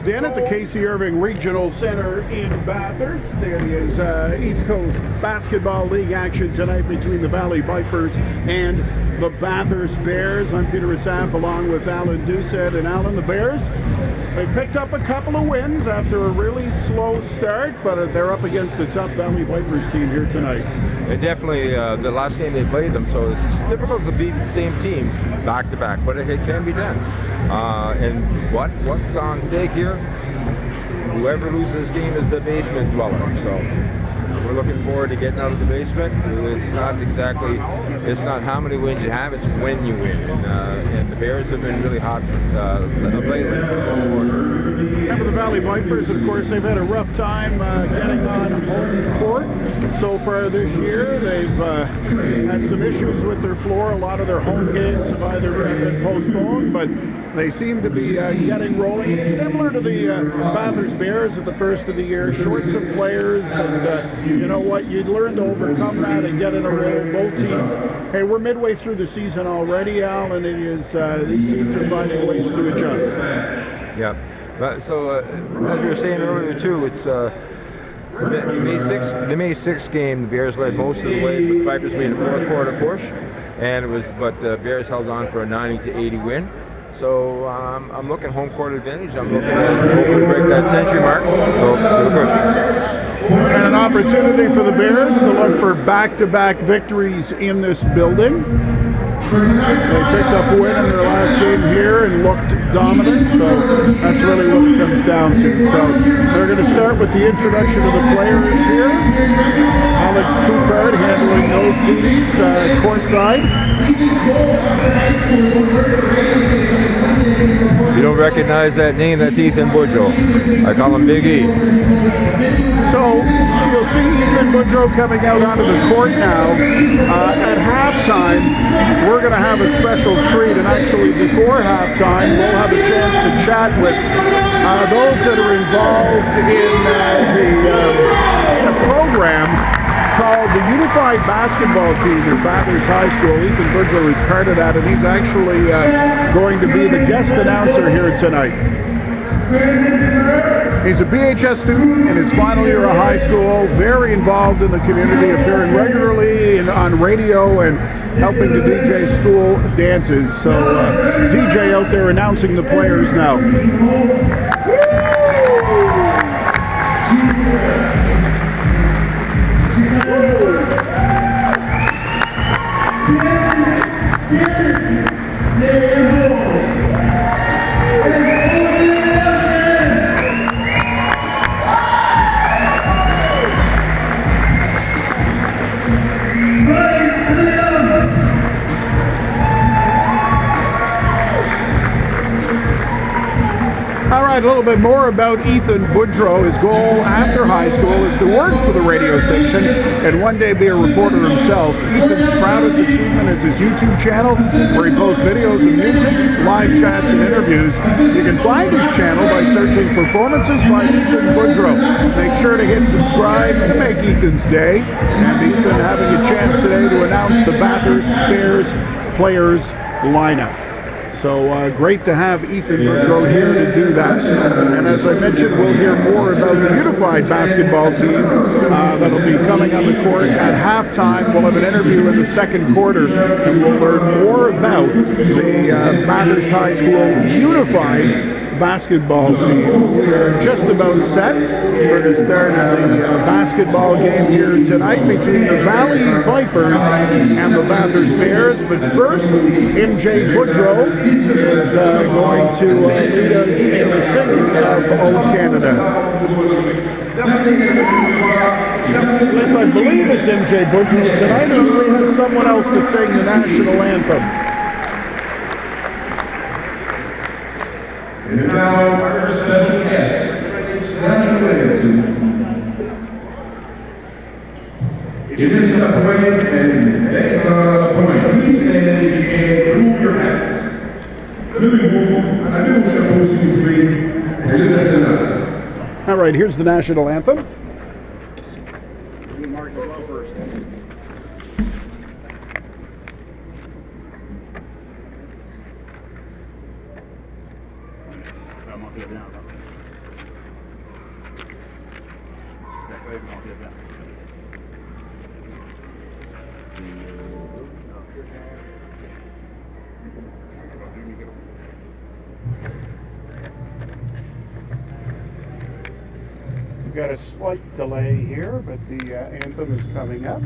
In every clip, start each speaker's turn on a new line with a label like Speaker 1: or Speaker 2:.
Speaker 1: closed in at the Casey Irving Regional Center in Bathurst. There is East Coast Basketball League action tonight between the Valley Vipers and the Bathurst Bears. I'm Peter Asaf along with Alan Doucette. And Alan, the Bears, they picked up a couple of wins after a really slow start, but they're up against a tough Valley Vipers team here tonight.
Speaker 2: And definitely the last game they played them, so it's difficult to beat the same team back to back, but it can be done. And what's on stake here? Whoever loses this game is the basement dweller. So we're looking forward to getting out of the basement. It's not how many wins you have, it's when you win. And the Bears have been really hot lately.
Speaker 1: And for the Valley Vipers, of course, they've had a rough time getting on home court so far this year. They've had some issues with their floor. A lot of their home games have either been postponed, but they seem to be getting rolling. Similar to the Bathurst Bears at the first of the year, short some players, and you know what, you'd learn to overcome that and get in a roll, both teams. Hey, we're midway through the season already, Al, and it is these teams are finding ways to adjust.
Speaker 2: Yeah. So as we were saying earlier too, it's the May 6th game. The Bears led most of the way, but the Vipers made a fourth quarter push, and but the Bears held on for a 90-80 win. So I'm looking home court advantage. I'm looking at hoping to break that century mark. So feel good.
Speaker 1: And an opportunity for the Bears to look for back-to-back victories in this building. They picked up a win in their last game here and looked dominant, so that's really what it comes down to. So they're going to start with the introduction of the players here. Alex Coupard handling those duties courtside.
Speaker 2: If you don't recognize that name, that's Ethan Boudreau. I call him Big E.
Speaker 1: So you'll see Ethan Boudreau coming out onto the court now. At halftime, we're going to have a special treat, and actually before halftime, we'll have a chance to chat with those that are involved in a program called the Unified Basketball Team at Bathurst High School. Ethan Boudreau is part of that, and he's actually going to be the guest announcer here tonight. He's a BHS student in his final year of high school, very involved in the community, appearing regularly on radio and helping to DJ school dances. So DJ out there announcing the players now. A little bit more about Ethan Boudreau. His goal after high school is to work for the radio station and one day be a reporter himself. Ethan's proudest achievement is his YouTube channel, where he posts videos of music, live chats, and interviews. You can find his channel by searching Performances by Ethan Boudreau. Make sure to hit subscribe to make Ethan's day. And Ethan having a chance today to announce the Bathurst Bears players lineup. So great to have Ethan Boudreau here to do that. And as I mentioned, we'll hear more about the Unified Basketball Team that'll be coming on the court at halftime. We'll have an interview in the second quarter, and we'll learn more about the Bathurst High School Unified Basketball Team. We are just about set for the start of the basketball game here tonight between the Valley Vipers and the Bathurst Bears. But first, MJ Boudreau is going to lead us in the singing of O Canada. At least I believe it's MJ Boudreau tonight, or do we have someone else to sing the national anthem?
Speaker 3: And now, our special guest, it's national anthem. It is a point, and that's a point. Please stand if you can, remove your hats.
Speaker 1: All right, here's the national anthem. We've got a slight delay here, but the anthem is coming up.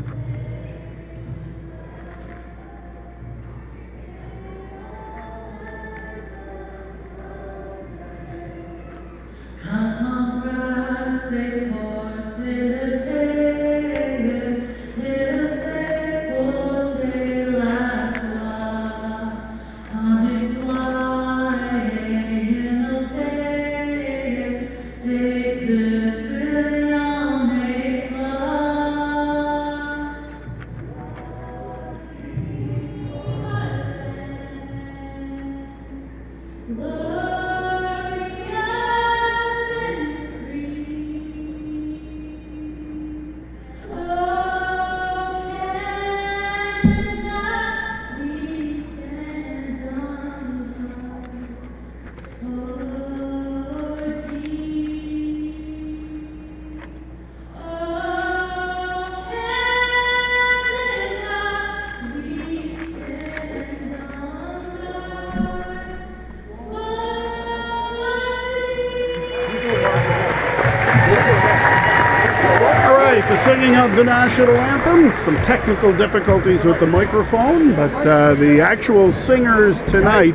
Speaker 1: The singing of the national anthem. Some technical difficulties with the microphone, but the actual singers tonight,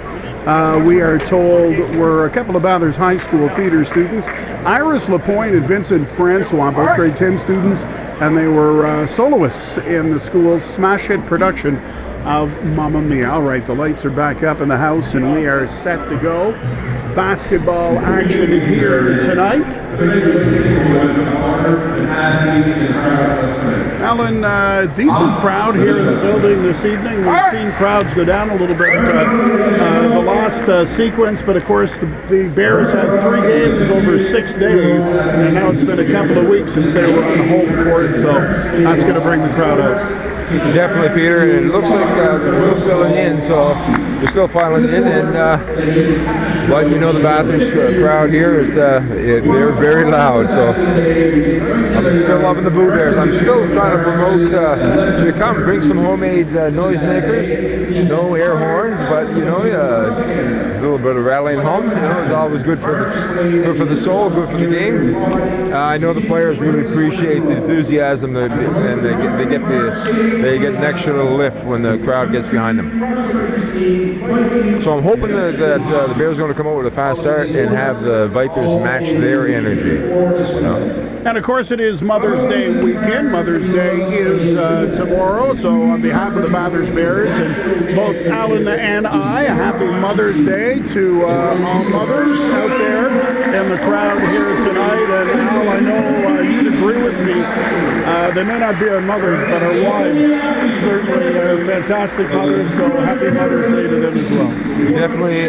Speaker 1: we are told, were a couple of Bathurst High School theater students, Iris Lapointe and Vincent Francois, both grade 10 students, and they were soloists in the school's smash hit production of Mamma Mia. All right, the lights are back up in the house and we are set to go. Basketball action here tonight. Alan, decent crowd here in the building this evening. We've seen crowds go down a little bit the last sequence, but of course the Bears had 3 games over 6 days, and now it's been a couple of weeks since they were on home court, so that's going to bring the crowd out.
Speaker 2: Definitely, Peter, and it looks like they're still filling in, so they're still filing in, and but you know the Bathurst crowd here is they're very loud, so I'm still loving the Blue Bears. I'm still trying to promote to come bring some homemade noisemakers, no air horns, but you know a little bit of rattling hum. You know, is always good for the soul, good for the game. I know the players really appreciate the enthusiasm, and they get an extra little lift when the crowd gets behind them. So I'm hoping that the Bears are going to come out with a fast start and have the Vipers match their energy. You know?
Speaker 1: And of course it is Mother's Day weekend. Mother's Day is tomorrow, so on behalf of the Bathurst Bears and both Alan and I, a happy Mother's Day to all mothers out there in the crowd here tonight. And Al, I know you'd agree with me. They may not be our mothers, but our wives certainly are fantastic mothers, so happy Mother's Day to them as well.
Speaker 2: Definitely,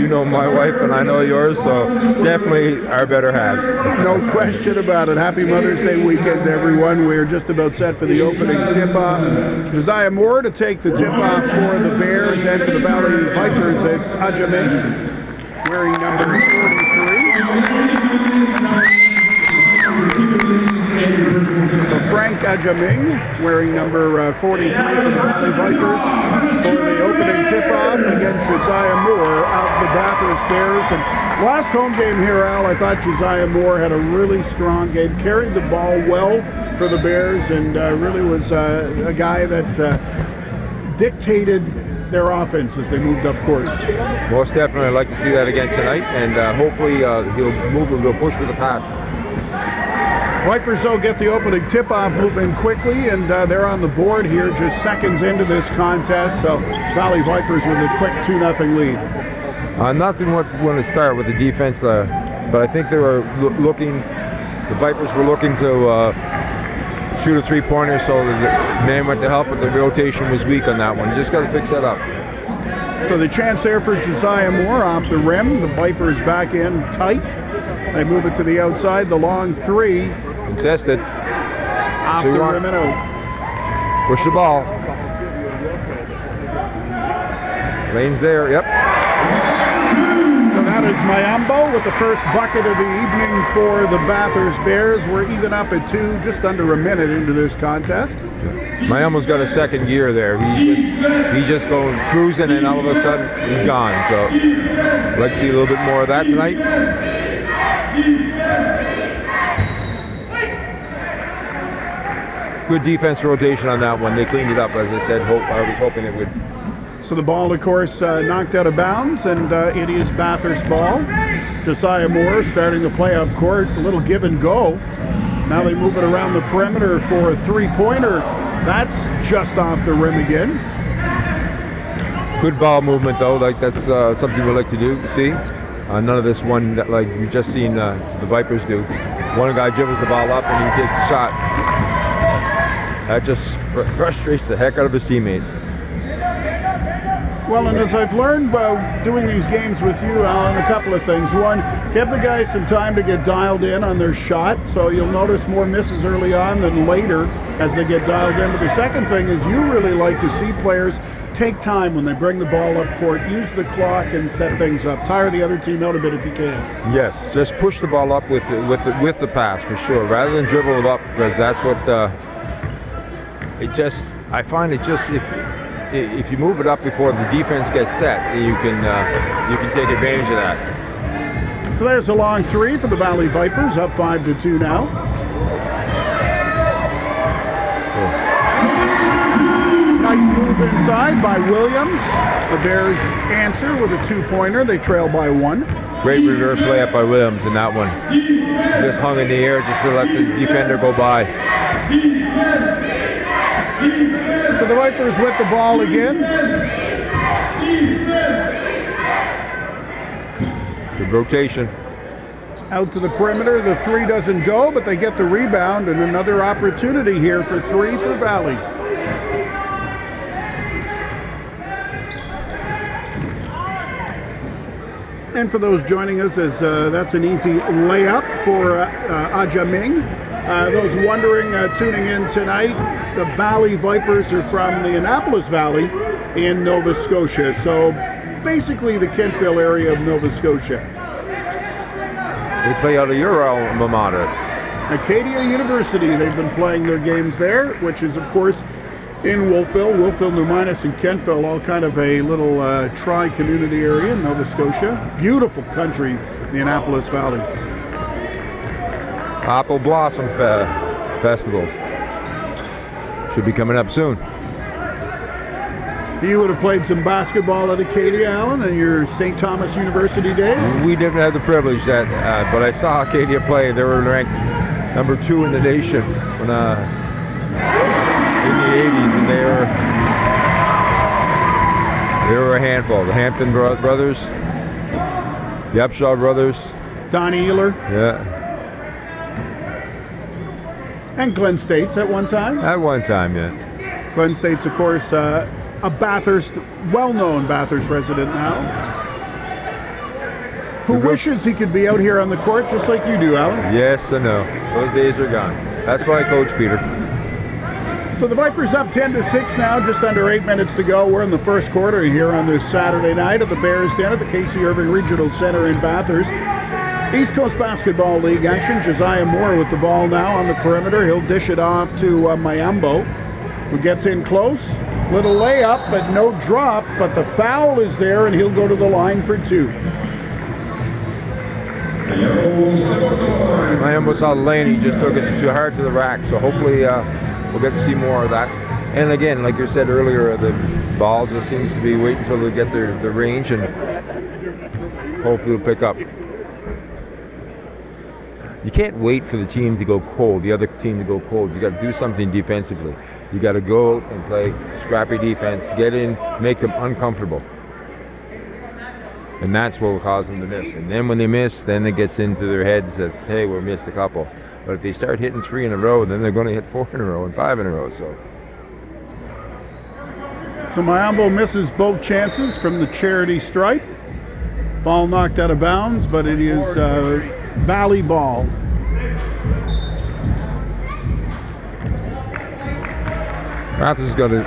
Speaker 2: you know my wife and I know yours, so definitely our better halves.
Speaker 1: No question about it. Happy Mother's Day weekend, everyone. We're just about set for the opening tip-off. Josiah Moore to take the tip-off for the Bears, and for the Valley Vipers, it's Ajaming, wearing number 43. So Frank Ajaming, wearing number 43 for the Valley Vipers, for the opening tip-off against Josiah Moore of the Bathurst Bears. And last home game here, Al, I thought Josiah Moore had a really strong game, carried the ball well for the Bears, and really was a guy that dictated their offense as they moved up court.
Speaker 2: Most definitely, I'd like to see that again tonight, and hopefully he'll push with the pass.
Speaker 1: Vipers, though, get the opening tip-off moving quickly, and they're on the board here just seconds into this contest, so Valley Vipers with a quick 2-0 lead.
Speaker 2: Nothing want to start with the defense, but I think they were the Vipers were looking to shoot a 3-pointer, so the man went to help, but the rotation was weak on that one. Just got to fix that up.
Speaker 1: So the chance there for Josiah Moore off the rim. The Vipers back in tight. They move it to the outside. The long 3.
Speaker 2: Contested.
Speaker 1: Off the rim and out.
Speaker 2: Push the ball. Lane's there, yep.
Speaker 1: So that is Mayambo with the first bucket of the evening for the Bathurst Bears. We're even up at 2, just under a minute into this contest.
Speaker 2: Mayambo's got a second gear there. He's just going cruising, and all of a sudden he's gone. So I'd like to see a little bit more of that tonight. Good defense rotation on that one. They cleaned it up, as I said. I was hoping it would.
Speaker 1: So the ball, of course, knocked out of bounds, and it is Bathurst ball. Josiah Moore starting to play up court, a little give and go. Now they move it around the perimeter for a three-pointer. That's just off the rim again.
Speaker 2: Good ball movement, though. Like that's something we like to see. None of this one that like we just seen the Vipers do. One guy dribbles the ball up and he takes a shot. That just frustrates the heck out of his teammates.
Speaker 1: Well, and as I've learned by doing these games with you, Alan, a couple of things. One, give the guys some time to get dialed in on their shot, so you'll notice more misses early on than later as they get dialed in. But the second thing is you really like to see players take time when they bring the ball up court, use the clock and set things up. Tire the other team out a bit if you can. Yes,
Speaker 2: just push the ball up with the pass for sure, rather than dribble it up, because that's what I find if you move it up before the defense gets set, you can take advantage of that.
Speaker 1: So there's a long three for the Valley Vipers, up 5-2 now. Nice move inside by Williams. The Bears answer with a two-pointer. They trail by 1.
Speaker 2: Great reverse layup by Williams in that one. Just hung in the air just to let the defender go by.
Speaker 1: So the Vipers with the ball again.
Speaker 2: Good rotation.
Speaker 1: Out to the perimeter. The three doesn't go, but they get the rebound, and another opportunity here for 3 for Valley. And for those joining us, that's an easy layup for Aja Ming. Those wondering, tuning in tonight, the Valley Vipers are from the Annapolis Valley in Nova Scotia. So basically the Kentville area of Nova Scotia.
Speaker 2: They play out of your alma mater.
Speaker 1: Acadia University, they've been playing their games there, which is of course in Wolfville, New Minas and Kentville, all kind of a little tri-community area in Nova Scotia. Beautiful country, the Annapolis Valley.
Speaker 2: Apple Blossom Festivals should be coming up soon.
Speaker 1: You would have played some basketball at Acadia, Alan, in your St. Thomas University days?
Speaker 2: We didn't have the privilege that, but I saw Acadia play. They were ranked number 2 in the nation when, in the 80s, and they were a handful. The Hampton brothers, the Upshaw brothers,
Speaker 1: Donnie Ehler.
Speaker 2: Yeah.
Speaker 1: And Glenn States at one time.
Speaker 2: At one time, yeah.
Speaker 1: Glenn States, of course, a Bathurst, well-known Bathurst resident now, who wishes he could be out here on the court just like you do, Alan.
Speaker 2: Yes, I know. Those days are gone. That's why I coach, Peter.
Speaker 1: So the Vipers up 10-6 now, just under 8 minutes to go. We're in the first quarter here on this Saturday night at the Bears Den at the Casey Irving Regional Center in Bathurst. East Coast Basketball League action. Josiah Moore with the ball now on the perimeter. He'll dish it off to Mayambo, who gets in close. Little layup, but no drop. But the foul is there, and he'll go to the line for 2.
Speaker 2: Mayambo saw the lane. He just took it too hard to the rack. So hopefully we'll get to see more of that. And again, like you said earlier, the ball just seems to be waiting until they get their range, and hopefully it'll pick up. You can't wait for the team to go cold, the other team to go cold. You got to do something defensively. You got to go out and play scrappy defense, get in, make them uncomfortable. And that's what will cause them to miss. And then when they miss, then it gets into their heads that, hey, we missed a couple. But if they start hitting 3 in a row, then they're going to hit 4 in a row and 5 in a row. So
Speaker 1: Mayambo misses both chances from the charity stripe. Ball knocked out of bounds, but it is Valley ball.
Speaker 2: Bathurst is going to,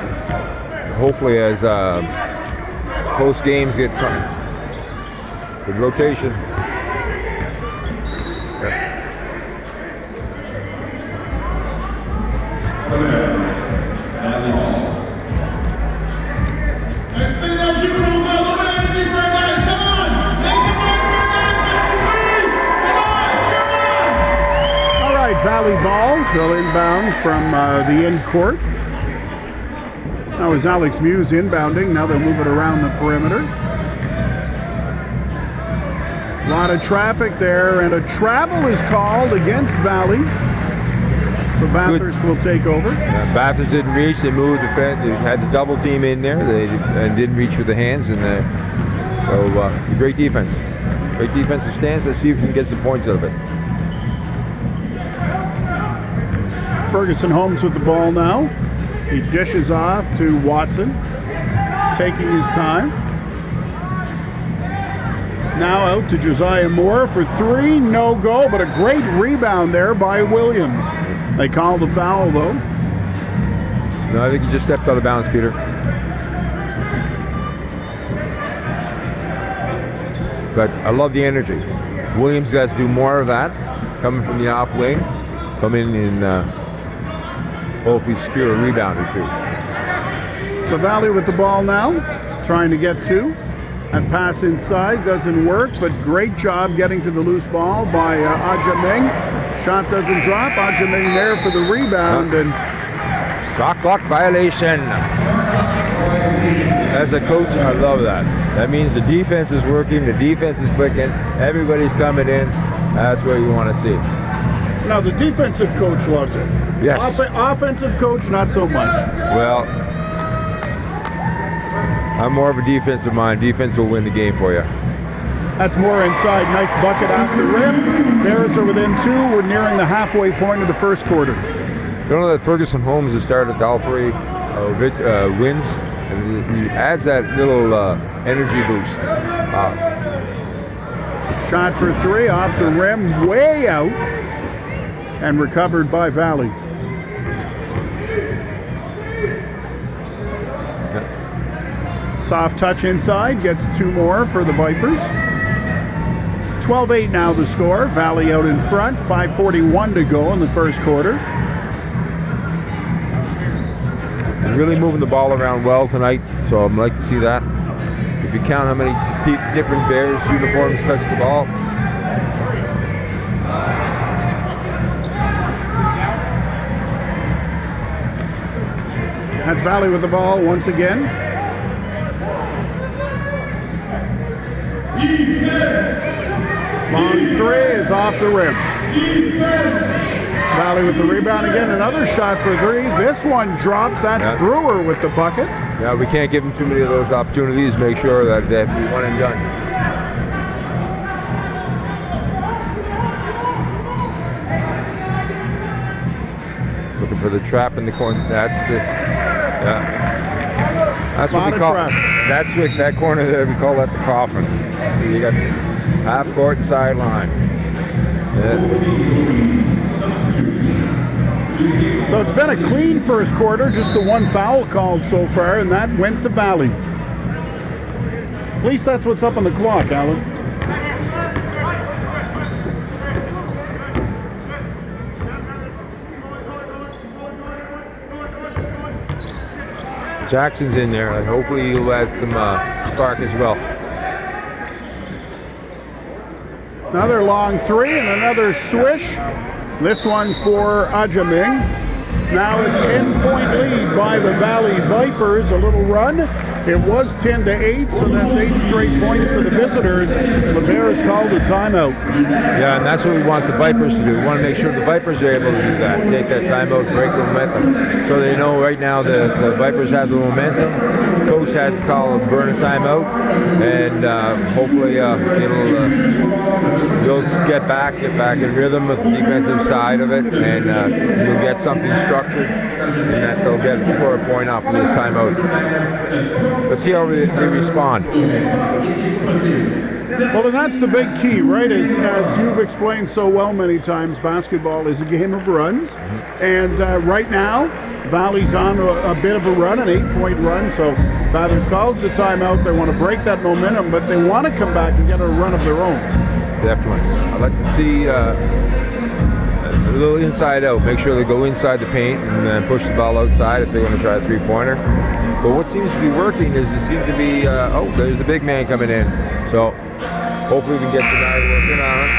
Speaker 2: hopefully as close games get Good rotation.
Speaker 1: All right, Valley ball. So inbound from the end court. That was Alex Muse inbounding. Now they'll move it around the perimeter. A lot of traffic there, and a travel is called against Valley. So Bathurst will take over.
Speaker 2: Bathurst didn't reach. They moved the fence. They had the double team in there. And didn't reach with the hands. And so great defense. Great defensive stance. Let's see if we can get some points out of it.
Speaker 1: Ferguson Holmes with the ball now. He dishes off to Watson, taking his time. Now out to Josiah Moore for three, no go, but a great rebound there by Williams. They call the foul though.
Speaker 2: No, I think he just stepped out of bounds, Peter. But I love the energy. Williams got to do more of that, coming from the off wing, come in and hopefully secure a rebound or two.
Speaker 1: So Valley with the ball now, trying to get two. That pass inside doesn't work, but great job getting to the loose ball by Ajaming. Shot doesn't drop. Ajaming there for the rebound. And
Speaker 2: shot clock violation. As a coach, I love that. That means the defense is working, the defense is clicking, everybody's coming in. That's what you want to see.
Speaker 1: Now the defensive coach loves it.
Speaker 2: Yes.
Speaker 1: Offensive coach, not so much.
Speaker 2: Well, I'm more of a defensive mind. Defense will win the game for you.
Speaker 1: That's more inside. Nice bucket off the rim. Bears are within two. We're nearing the halfway point of the first quarter.
Speaker 2: You know that Ferguson Holmes has started all three wins, and he adds that little energy boost.
Speaker 1: Shot for three off the rim, way out, and recovered by Valley. Soft touch inside, gets two more for the Vipers. 12-8 now the score. Valley out in front, 5:41 to go in the first quarter.
Speaker 2: Really moving the ball around well tonight, so I'd like to see that. If you count how many different Bears uniforms touch the ball.
Speaker 1: That's Valley with the ball once again. Long three is off the rim. Valley with the rebound again. Another shot for three. This one drops. That's Brewer with the bucket.
Speaker 2: Yeah, we can't give them too many of those opportunities. Make sure that we one and done. Looking for the trap in the corner. That's what we call. That's what that corner there. We call that the coffin. You got half court and sideline.
Speaker 1: So it's been a clean first quarter, just the one foul called so far, and that went to Valley. At least that's what's up on the clock, Alan.
Speaker 2: Jackson's in there, and hopefully he'll add some spark as well.
Speaker 1: Another long three and another swish. This one for Ajaming. It's now a 10-point lead by the Valley Vipers. A little run. It was 10-8, so that's 8 straight points for the visitors. The Bears called a timeout.
Speaker 2: Yeah, and that's what we want the Vipers to do. We want to make sure the Vipers are able to do that. Take that timeout, break the momentum. So they know right now the Vipers have the momentum. Coach has to call a burn a timeout, and hopefully they'll get back in rhythm with the defensive side of it, and you'll get something structured, and that they'll score a point off of this timeout. Let's see how they respond.
Speaker 1: Well, and that's the big key, right? As you've explained so well many times, basketball is a game of runs. And right now, Valley's on a bit of a run, an 8-point run. So Bathurst calls the timeout. They want to break that momentum, but they want to come back and get a run of their own.
Speaker 2: Definitely. I'd like to see a little inside out. Make sure they go inside the paint and then push the ball outside if they want to try a three-pointer. But what seems to be working is it seems to be, there's a big man coming in. So hopefully we can get the guy working on it.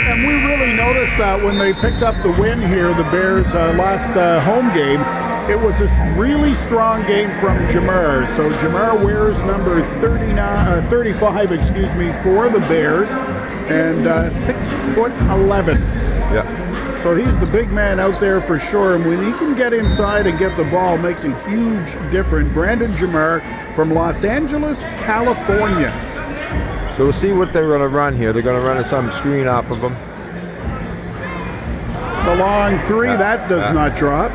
Speaker 1: And we really noticed that when they picked up the win here, the Bears' last home game. It was a really strong game from Jamar. So Jamar wears number 35, for the Bears, and 6'11".
Speaker 2: Yeah.
Speaker 1: So he's the big man out there for sure. And when he can get inside and get the ball, makes a huge difference. Brandon Jamar from Los Angeles, California.
Speaker 2: So we'll see what they're going to run here. They're going to run some screen off of them.
Speaker 1: The long three, that does not drop.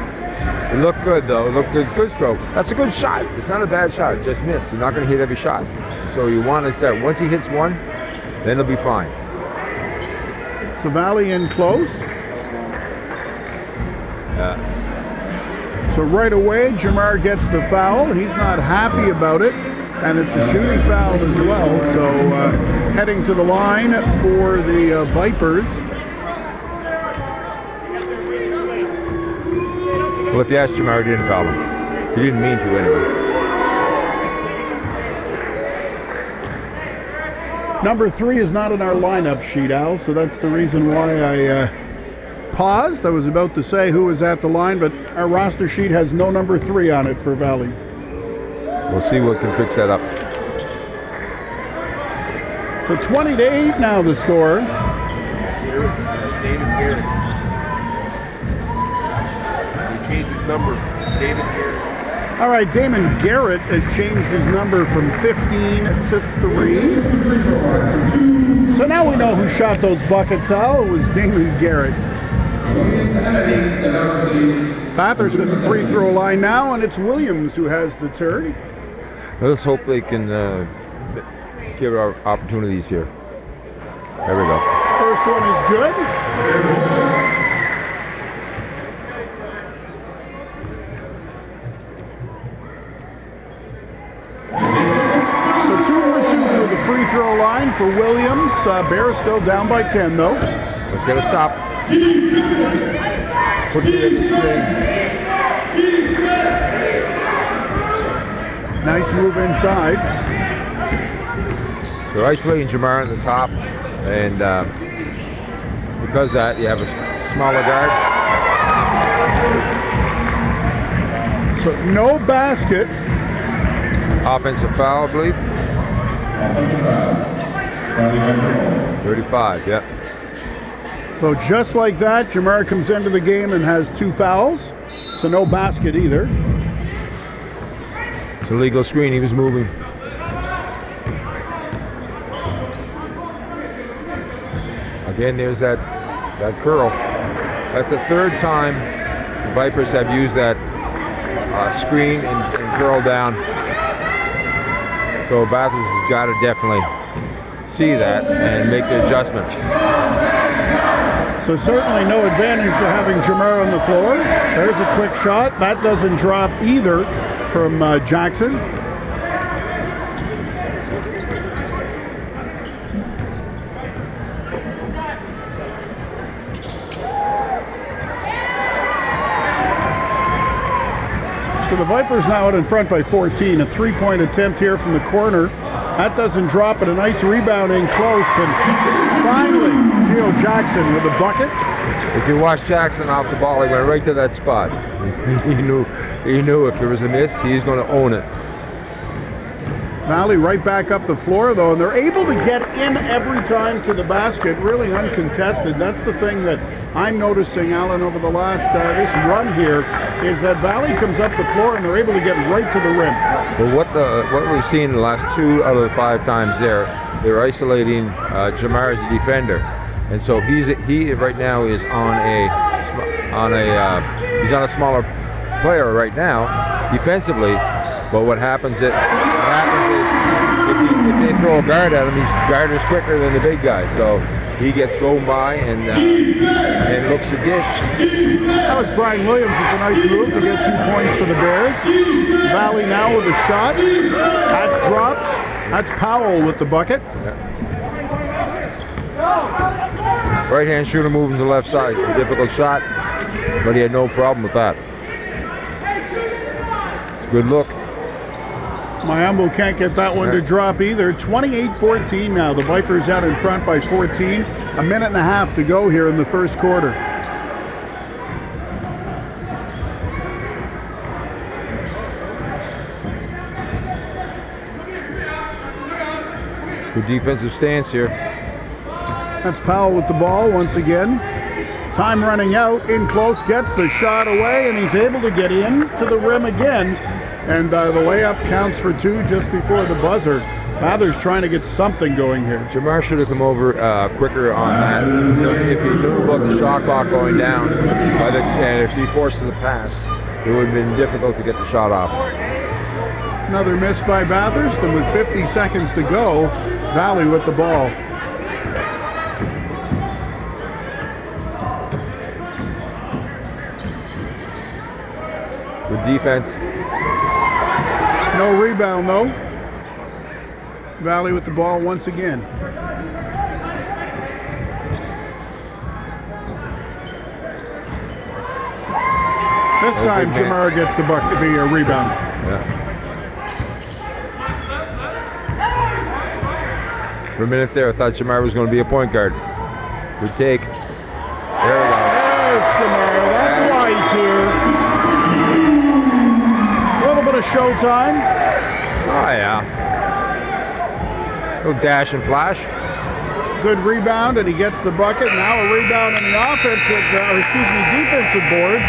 Speaker 2: It looked good though. It looked good. Good stroke. That's a good shot. It's not a bad shot. Just missed. You're not going to hit every shot. So you want to set. Once he hits one, then he'll be fine.
Speaker 1: So Valley in close. So right away, Jamar gets the foul. He's not happy about it, and it's a shooting foul as well. So heading to the line for the Vipers.
Speaker 2: Well, if you ask Jamar, he didn't foul him. He didn't mean to anyway.
Speaker 1: Number 3 is not in our lineup sheet, Al, so that's the reason why I paused. I was about to say who was at the line, but our roster sheet has no number 3 on it for Valley.
Speaker 2: We'll see what can fix that up.
Speaker 1: So 20-8 now the score.
Speaker 4: David Garrett. He changed his number. David Garrett.
Speaker 1: All right, Damon Garrett has changed his number from 15 to 3. So now we know who shot those buckets, Al. It was Damon Garrett. Bathurst at the free throw line now, and it's Williams who has the turn.
Speaker 2: Let's hope they can give our opportunities here. There we go.
Speaker 1: First one is good. So 2 for 2 for the free throw line for Williams. Bears still down by 10 though.
Speaker 2: Let's get a stop. Put it in the screen.
Speaker 1: Nice move inside.
Speaker 2: So isolating Jamar at the top, and because of that, you have a smaller guard.
Speaker 1: So no basket.
Speaker 2: Offensive foul, I believe. 35, yeah.
Speaker 1: So just like that, Jamar comes into the game and has 2 fouls. So no basket either.
Speaker 2: It's a legal screen, he was moving. Again, there's that curl. That's the 3rd time the Vipers have used that screen and curl down. So Bathurst has got to definitely see that and make the adjustment.
Speaker 1: So certainly no advantage to having Jamar on the floor. There's a quick shot. That doesn't drop either from Jackson. So the Vipers now out in front by 14. A 3-point attempt here from the corner. That doesn't drop, but a nice rebound in close. And finally, Geo Jackson with a bucket.
Speaker 2: If you watch Jackson off the ball, he went right to that spot. He knew if there was a miss, he's going to own it.
Speaker 1: Valley right back up the floor though, and they're able to get in every time to the basket, really uncontested. That's the thing that I'm noticing, Alan, over the last this run here, is that Valley comes up the floor and they're able to get right to the rim.
Speaker 2: Well, what we've seen the last 2 out of the 5 times they're isolating Jamar as a defender, and so he right now is he's on a smaller player right now defensively. But what happens is What happens is if they throw a guard at him, his guard is quicker than the big guy, so he gets going by and looks to dish.
Speaker 1: That was Brian Williams with a nice move to get 2 points for the Bears. Valley now with a shot. That drops. That's Powell with the bucket.
Speaker 2: Right-hand shooter moving to the left side. It's a difficult shot, but he had no problem with that. It's a good look.
Speaker 1: Mayambo can't get that one to drop either. 28-14 now. The Vipers out in front by 14. A minute and a half to go here in the first quarter.
Speaker 2: Good defensive stance here.
Speaker 1: That's Powell with the ball once again. Time running out, in close, gets the shot away, and he's able to get in to the rim again. And the layup counts for 2 just before the buzzer. Bathurst trying to get something going here.
Speaker 2: Jamar should have come over quicker on that. If he knew about the shot clock going down, and if he forces the pass, it would have been difficult to get the shot off.
Speaker 1: Another miss by Bathurst, and with 50 seconds to go, Valley with the ball.
Speaker 2: Good defense.
Speaker 1: No rebound though. Valley with the ball once again. This time Jamar gets the rebound.
Speaker 2: Yeah. For a minute there, I thought Jamar was going to be a point guard. Good take. There we go.
Speaker 1: There's Jamar. That's why he's here. A little bit of showtime.
Speaker 2: Oh yeah. Little dash and flash.
Speaker 1: Good rebound, and he gets the bucket. Now a rebound on the defensive boards.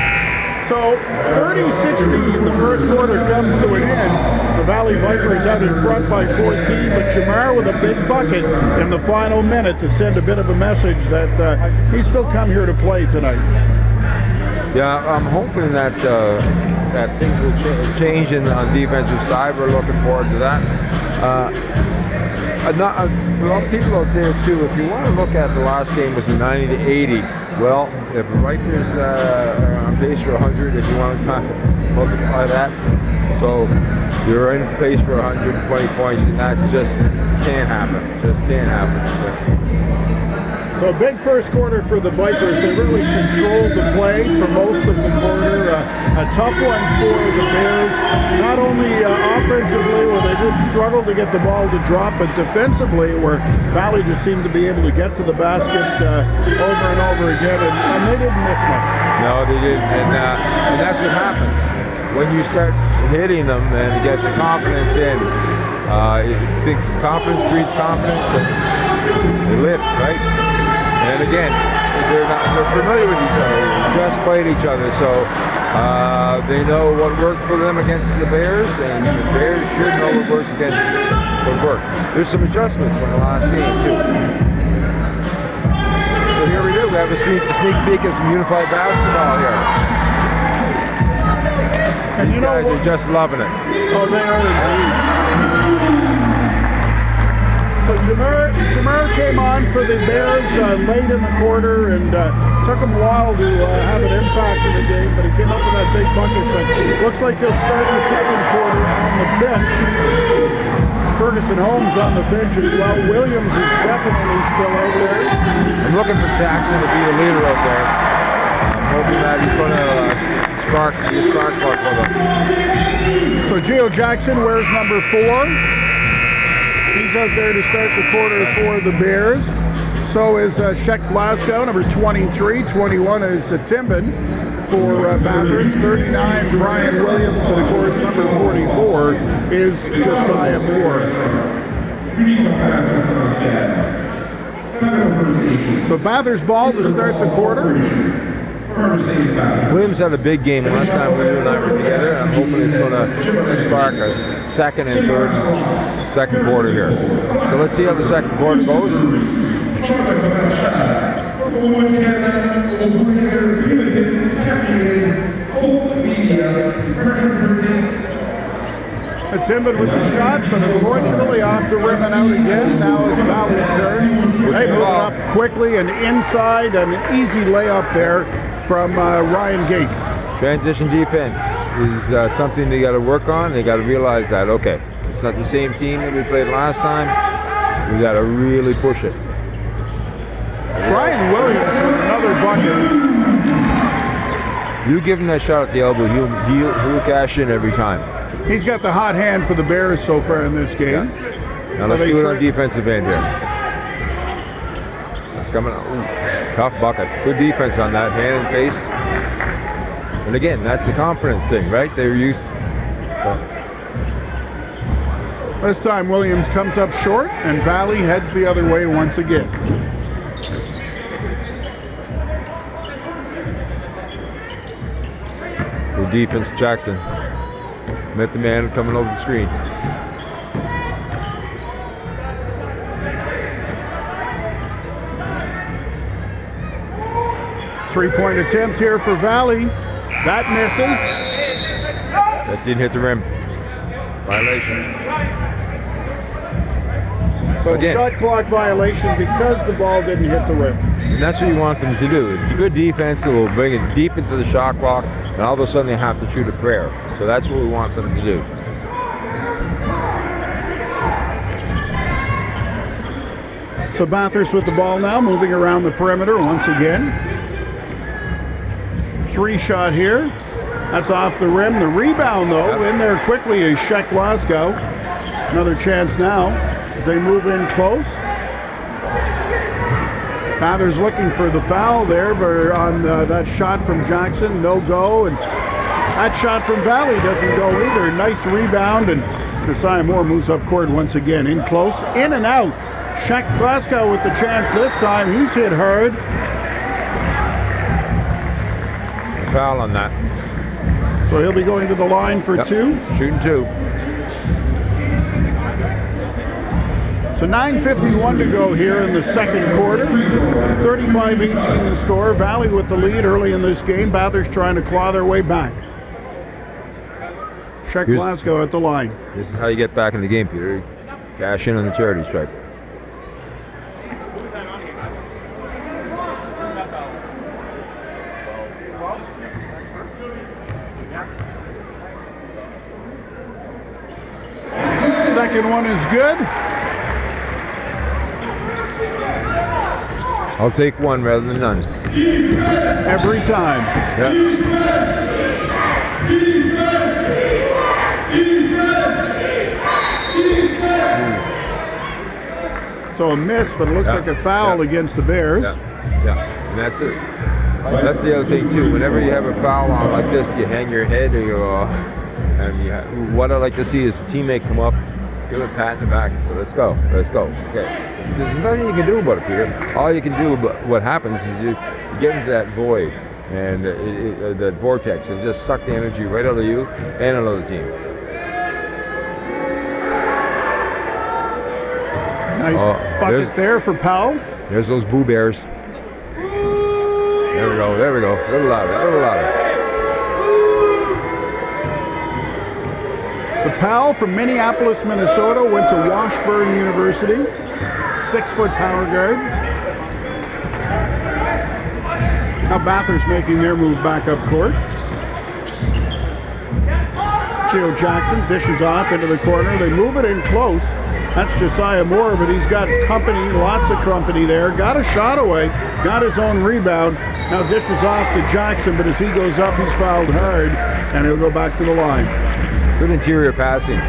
Speaker 1: So 30-16 the first quarter comes to an end. The Valley Vipers out in front by 14, but Jamar with a big bucket in the final minute to send a bit of a message that he's still come here to play tonight.
Speaker 2: Yeah, I'm hoping that that things will change on the defensive side. We're looking forward to that. A lot of people out there too, if you want to look at the last game was a 90-80. Well, if the Rikers are on pace for 100, if you want to multiply that, so you're in pace for 120 points, and that's just can't happen. Just can't happen.
Speaker 1: So a big first quarter for the Vipers. They really controlled the play for most of the quarter. A tough one for the Bears. Not only offensively, where they just struggled to get the ball to drop, but defensively, where Valley just seemed to be able to get to the basket over and over again, and they didn't miss much.
Speaker 2: No, they didn't, and that's what happens when you start hitting them and get the confidence in. Confidence breeds confidence, and they lift, right? And again, they're familiar with each other, just played each other, so they know what worked for them against the Bears, and the Bears should know what works against what worked. There's some adjustments from the last game too. So here we do. We have a sneak peek at some unified basketball here.
Speaker 1: And
Speaker 2: These guys are just loving it.
Speaker 1: Oh, they are indeed. So Jamar came on for the Bears late in the quarter, and took him a while to have an impact in the game, but he came up with that big bucket. But looks like he'll start the second quarter on the bench. Ferguson Holmes on the bench as well. Williams is definitely still out there.
Speaker 2: I'm looking for Jackson to be the leader out there. I'm hoping that he's going to be a spark plug for them.
Speaker 1: So Geo Jackson wears number 4. He's out there to start the quarter for the Bears. So is Shek Glasgow, number 23. 21 is Timbin for Bathurst. 39, Brian Williams. And of course, number 44 is Josiah Moore. So Bathurst ball to start the quarter.
Speaker 2: Williams had a big game last time we and I were together. I'm hoping it's going to spark a second and second quarter here. So let's see how the second quarter goes.
Speaker 1: Timbin with the shot, but unfortunately off the rim and out again. Now it's Valley's turn. They move it up quickly and inside, and an easy layup there from Ryan Gates.
Speaker 2: Transition defense is something they got to work on. They got to realize that, okay, it's not the same team that we played last time. We got to really push it.
Speaker 1: Brian Williams with another bucket.
Speaker 2: You give him that shot at the elbow, he'll cash in every time.
Speaker 1: He's got the hot hand for the Bears so far in this game.
Speaker 2: Yeah. Now let's do it on defensive end here. That's coming out. Ooh, tough bucket. Good defense on that, hand and face. And again, that's the confidence thing, right? They're used.
Speaker 1: This time Williams comes up short, and Valley heads the other way once again.
Speaker 2: Good defense, Jackson. Met the man coming over the screen.
Speaker 1: Three-point attempt here for Valley. That misses.
Speaker 2: That didn't hit the rim. Violation.
Speaker 1: So
Speaker 2: Again.
Speaker 1: shot clock violation because the ball didn't hit the rim.
Speaker 2: And that's what you want them to do. It's a good defense that will bring it deep into the shot clock, and all of a sudden they have to shoot a prayer. So that's what we want them to do.
Speaker 1: So Bathurst with the ball now, moving around the perimeter once again. Three shot here. That's off the rim. The rebound, though, in there quickly is Shek Glasgow. Another chance now as they move in close. Bathurst looking for the foul there, but on that shot from Jackson, no go. And that shot from Valley doesn't go either. Nice rebound, and Josiah Moore moves up court once again. In close, in and out. Shek Glasgow with the chance this time. He's hit hard.
Speaker 2: Foul on that.
Speaker 1: So he'll be going to the line for two.
Speaker 2: Shooting two.
Speaker 1: So 9:51 to go here in the second quarter. 35-18 the score. Valley with the lead early in this game. Bathurst trying to claw their way back. Shek Glasgow at the line.
Speaker 2: This is how you get back in the game, Peter. You cash in on the charity stripe.
Speaker 1: Second one is good.
Speaker 2: I'll take one rather than none.
Speaker 1: Every time. So a miss, but it looks like a foul against the Bears.
Speaker 2: And that's it. That's the other thing too. Whenever you have a foul on like this, you hang your head, or you what I like to see is the teammate come up, give a pat in the back, and say, let's go. Okay. There's nothing you can do about it, Peter. All you can do, but what happens is you get into that void and that vortex, and just suck the energy right out of you and another team.
Speaker 1: Nice bucket there for Powell.
Speaker 2: There's those Boo Bears. There we go. A little louder.
Speaker 1: So Powell from Minneapolis, Minnesota, went to Washburn University. 6-foot power guard. Now Bathurst making their move back up court. Gio Jackson dishes off into the corner. They move it in close. That's Josiah Moore, but he's got company, lots of company there. Got a shot away, got his own rebound. Now dishes off to Jackson, but as he goes up, he's fouled hard, and he'll go back to the line.
Speaker 2: Good interior passing.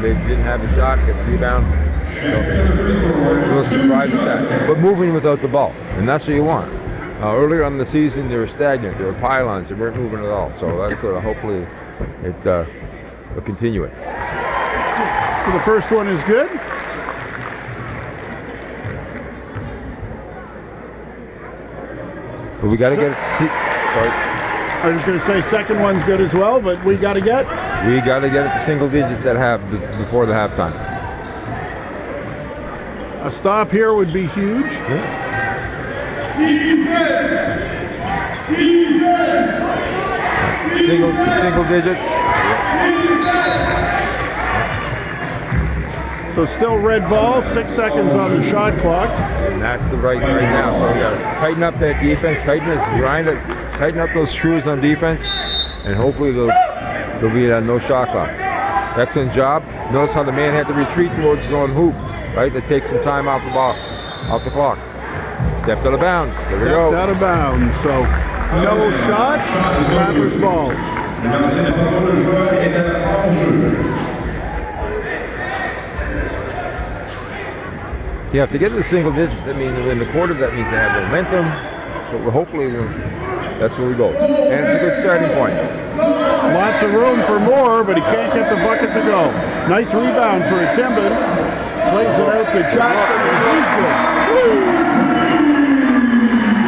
Speaker 2: They didn't have a shot, get the rebound. So, a little surprised at that. But moving without the ball, and that's what you want. Earlier on in the season, they were stagnant. They were pylons. They weren't moving at all. So that's hopefully it will continue it.
Speaker 1: So the first one is good.
Speaker 2: But we got to get it. Sorry.
Speaker 1: I was just going to say second one's good as well, but we got to get
Speaker 2: it to single digits before the halftime.
Speaker 1: A stop here would be huge.
Speaker 2: Yeah. Single digits.
Speaker 1: So still red ball, 6 seconds on the shot clock.
Speaker 2: And that's the right now. So we got to tighten up that defense, tighten up those screws on defense, and hopefully there'll be a no shot clock. Excellent job. Notice how the man had to retreat towards going hoop, right? That takes some time off the ball, off the clock. Stepped out of bounds. There we go.
Speaker 1: Stepped out of bounds. So no shot. Bathurst ball.
Speaker 2: You have to get to the single digits. That means in the quarter, that means they have momentum. So hopefully that's where we go. And it's a good starting point.
Speaker 1: Lots of room for more, but he can't get the bucket to go. Nice rebound for Timbin. Plays it out to Jackson, and he's good.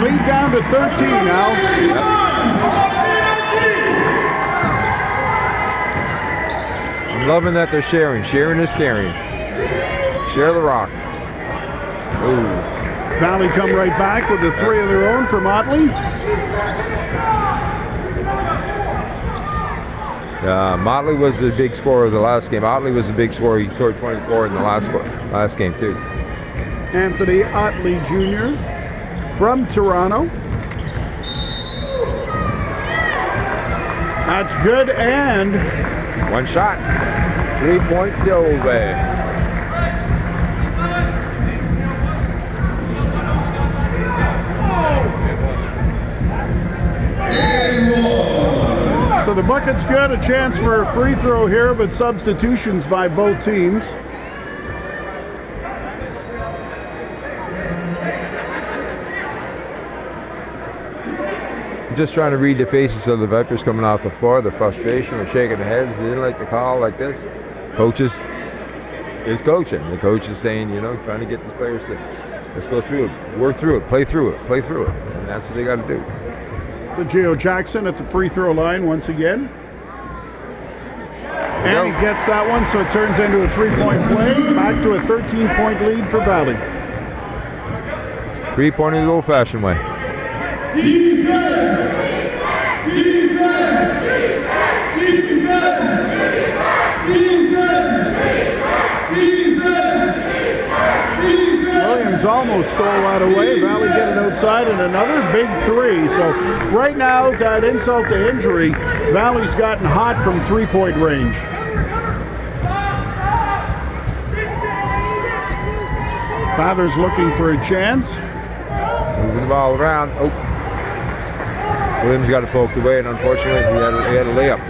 Speaker 1: Lead down to 13 now.
Speaker 2: I'm loving that they're sharing. Sharing is caring. Share the rock. Ooh.
Speaker 1: Valley come right back with the 3 of their own from Otley.
Speaker 2: Motley was the big scorer of the last game. Otley was the big scorer. He scored 24 in the last game too.
Speaker 1: Anthony Otley Jr. from Toronto. That's good, and
Speaker 2: one shot. 3-point Silva.
Speaker 1: so the bucket's good. A chance for a free throw here, but substitutions by both teams.
Speaker 2: I'm just trying to read the faces of the Vipers coming off the floor, the frustration, they're shaking their heads. They didn't like the call like this. Coaches is coaching. The coach is saying, you know, trying to get the players to let's go through it, work through it, play through it, play through it. And that's what they got to do.
Speaker 1: So Gio Jackson at the free throw line once again. And he gets that one, so it turns into a 3-point play. Back to a 13-point lead for Valley.
Speaker 2: 3-pointer the old-fashioned way.
Speaker 1: Williams almost stole that away. Valley get it outside, and another big 3. So right now, to add insult to injury, Valley's gotten hot from 3-point range. Bathurst looking for a chance.
Speaker 2: Moving the ball around. Oh. Williams got it poked away, and unfortunately, he had a layup.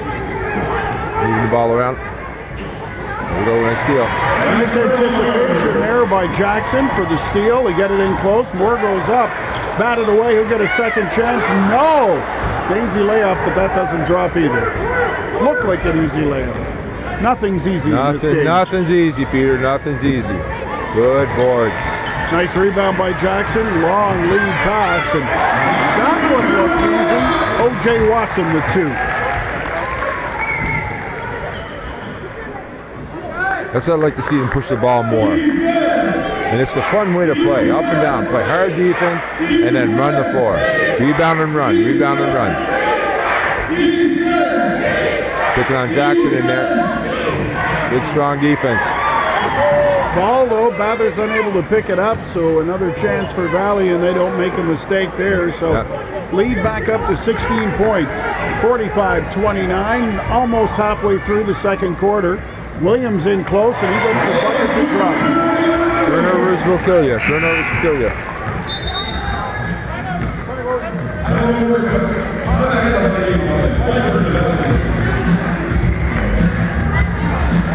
Speaker 2: Moving the ball around. There we go, nice steal.
Speaker 1: Nice anticipation there by Jackson for the steal. He get it in close. Moore goes up. Batted away. He'll get a second chance. No! An easy layup, but that doesn't drop either. Looked like an easy layup. Nothing's easy in this game.
Speaker 2: Nothing's easy, Peter. Nothing's easy. Good boards.
Speaker 1: Nice rebound by Jackson. Long lead pass. And that one looked easy. O.J. Watson with 2.
Speaker 2: That's what I'd like to see them push the ball more. And it's a fun way to play. Up and down. Play hard defense and then run the floor. Rebound and run. Rebound and run. Picking on Jackson in there. Good strong defense.
Speaker 1: Ball though, Bathurst unable to pick it up, so another chance for Valley, and they don't make a mistake there. So lead back up to 16 points, 45-29, almost halfway through the second quarter. Williams in close, and he gets the bucket to drop.
Speaker 2: Turnovers will kill you. Turnovers will kill you.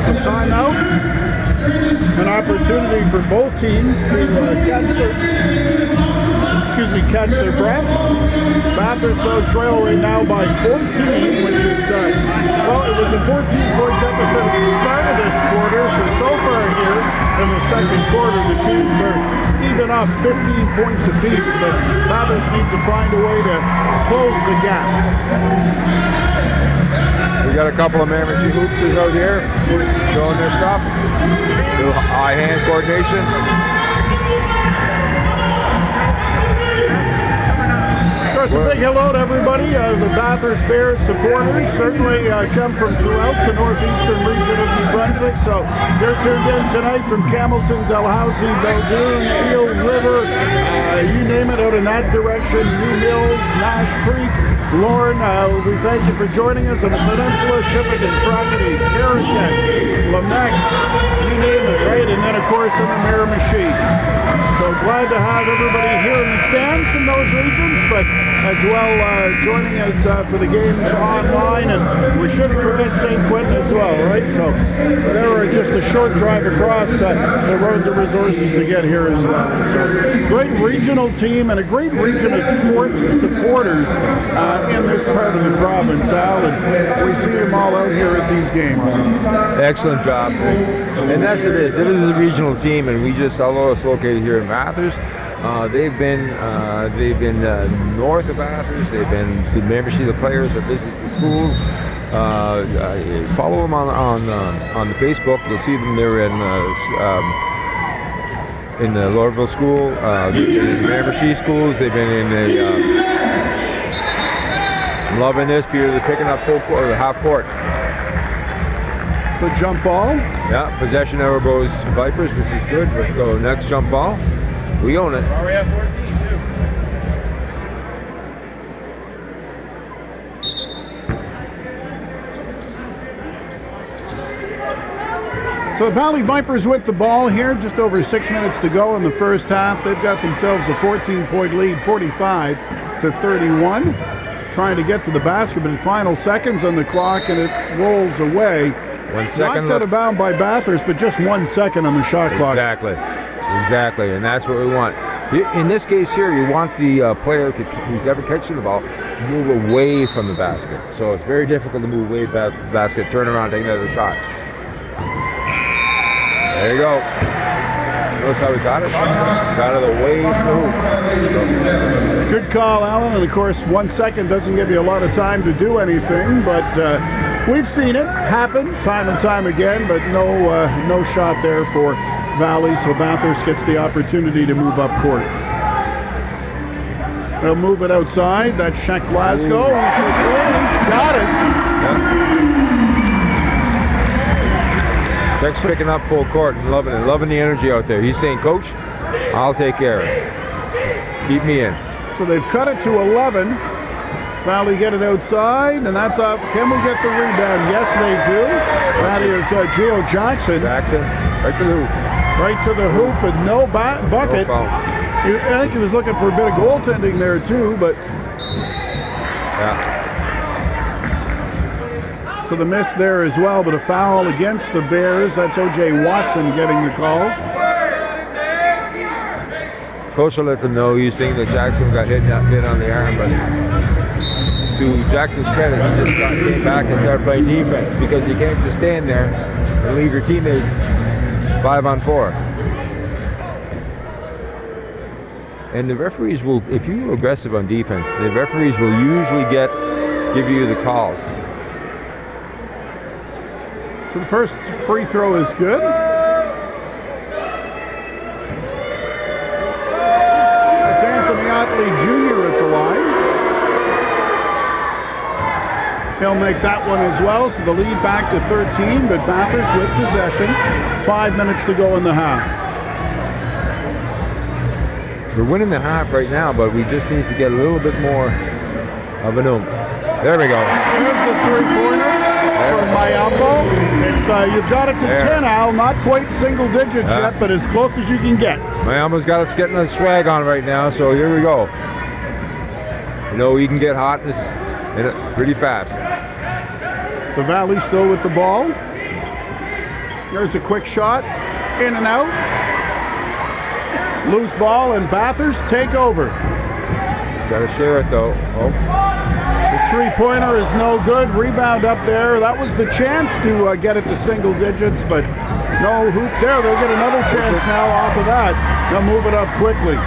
Speaker 1: Some timeout. An opportunity for both teams to catch their breath. Bathurst though trail right now by 14, which is, well, it was a 14-point deficit at the start of this quarter, so far here in the second quarter, the teams are even up 15 points apiece, but Bathurst needs to find a way to close the gap.
Speaker 2: We got a couple of Mammoth hoopsters out here showing their stuff. Little eye-hand coordination.
Speaker 1: course, a big hello to everybody. The Bathurst Bears supporters certainly come from throughout the northeastern region of New Brunswick. So they're tuned in tonight from Campbellton, Dalhousie, Beldoon, Eel River, you name it, out in that direction. New Mills, Nash Creek, Lorne. We thank you for joining us on the peninsula, Shippagan, Trogedy, Carrigan, Lamech, you name it, right? And then, of course, in the Miramichi. So glad to have everybody here in the stands in those regions, but as well joining us for the games online. And we shouldn't forget St. Quentin as well, right? So they're just a short drive across the road to resources to get here as well. So great regional team and a great region of sports supporters in this part of the province, Al, and we see them all out here at these games.
Speaker 2: Excellent job. And that's what it is. It is a regional team, and we just, although it's located here in Bathurst, they've been north of Bathurst. They've been to Miramichi. The players that visit the schools. Follow them on the Facebook. You'll see them there in the Lorville School, in the Miramichi schools. They've been in the I'm loving this because they're picking up full court, or half court.
Speaker 1: So jump ball.
Speaker 2: Yeah, possession over goes Vipers, which is good. So next jump ball, we own it.
Speaker 4: Are we at 14-2?
Speaker 1: So Valley Vipers with the ball here, just over 6 minutes to go in the first half. They've got themselves a 14-point lead, 45-31. Trying to get to the basket, but in final seconds on the clock, and it rolls away.
Speaker 2: 1 second
Speaker 1: knocked out of bound by Bathurst, but just 1 second on the shot clock.
Speaker 2: Exactly, and that's what we want. In this case here, you want the player who's ever catching the ball move away from the basket. So it's very difficult to move away from the basket, turn around, take another shot. There you go. Notice how we got it? Got it away from.
Speaker 1: Good call, Alan. And of course, 1 second doesn't give you a lot of time to do anything, but we've seen it happen time and time again, but no shot there for Valley, so Bathurst gets the opportunity to move up court. They'll move it outside. That's Shek Glasgow. He's got it.
Speaker 2: Yep. Shek's picking up full court and loving the energy out there. He's saying, Coach, I'll take care of it. Keep me in.
Speaker 1: So they've cut it to 11. Valley get it outside, and that's up. Can we get the rebound? Yes, they do. That is Gio Jackson.
Speaker 2: Right to the hoop.
Speaker 1: Right to the hoop, and no bucket.
Speaker 2: No foul.
Speaker 1: I think he was looking for a bit of goaltending there too, but
Speaker 2: yeah.
Speaker 1: So the miss there as well, but a foul against the Bears. That's O.J. Watson getting the call.
Speaker 2: Coach will let them know he's thinking that Jackson got hit on the arm, but to Jackson's credit, he just came back and started playing defense, because you can't just stand there and leave your teammates 5-on-4. And the referees will, if you're aggressive on defense, the referees will usually give you the calls.
Speaker 1: So the first free throw is good. That's Anthony Otley Jr. at the line. He'll make that one as well, so the lead back to 13, but Bathurst with possession. 5 minutes to go in the half.
Speaker 2: We're winning the half right now, but we just need to get a little bit more of an oomph. There we go.
Speaker 1: There's the three-pointer from Mayambo. It's you've got it to 10, Al. Not quite single digits yet, but as close as you can get.
Speaker 2: Mayambo's got us getting a swag on right now, so here we go. You know, you can get hotness in it pretty fast.
Speaker 1: So Valley still with the ball. There's a quick shot, in and out. Loose ball, and Bathurst take over.
Speaker 2: He's got to share it though. Oh.
Speaker 1: The three-pointer is no good. Rebound up there. That was the chance to get it to single digits, but no hoop there. They'll get another chance now off of that. They'll move it up quickly.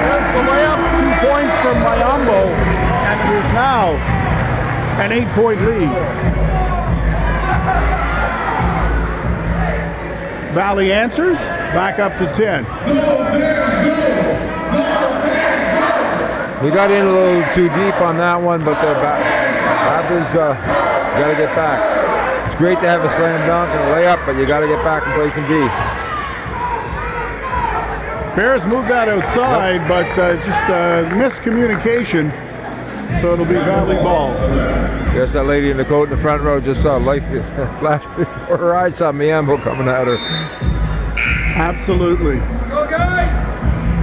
Speaker 1: There's the layup. 2 points from Mayambo, and it is now an 8-point lead. Valley answers, back up to 10.
Speaker 3: Go Bears, go! Go Bears, go!
Speaker 2: We got in a little too deep on that one, but the Bathurst got to get back. It's great to have a slam dunk and a layup, but you got to get back and play some D.
Speaker 1: Bears moved that outside, but just miscommunication, so it'll be Valley ball.
Speaker 2: Guess that lady in the coat in the front row just saw light flash before her eyes, saw Miambo coming at her.
Speaker 1: Absolutely.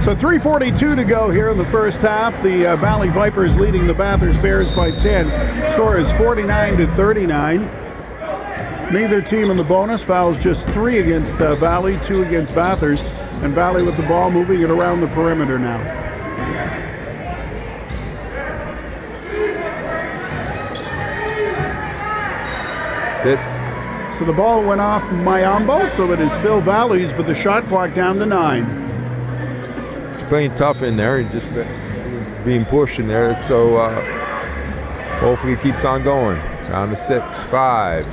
Speaker 1: So 3:42 to go here in the first half. The Valley Vipers leading the Bathurst Bears by 10. Score is 49-39. Neither team in the bonus. Fouls just 3 against Valley, 2 against Bathurst. And Valley with the ball, moving it around the perimeter now.
Speaker 2: Sit.
Speaker 1: So the ball went off Miambo, so it is still Valley's, but the shot clock down to 9.
Speaker 2: He's playing tough in there. He's just being pushed in there. So hopefully he keeps on going. Down to 6, 5.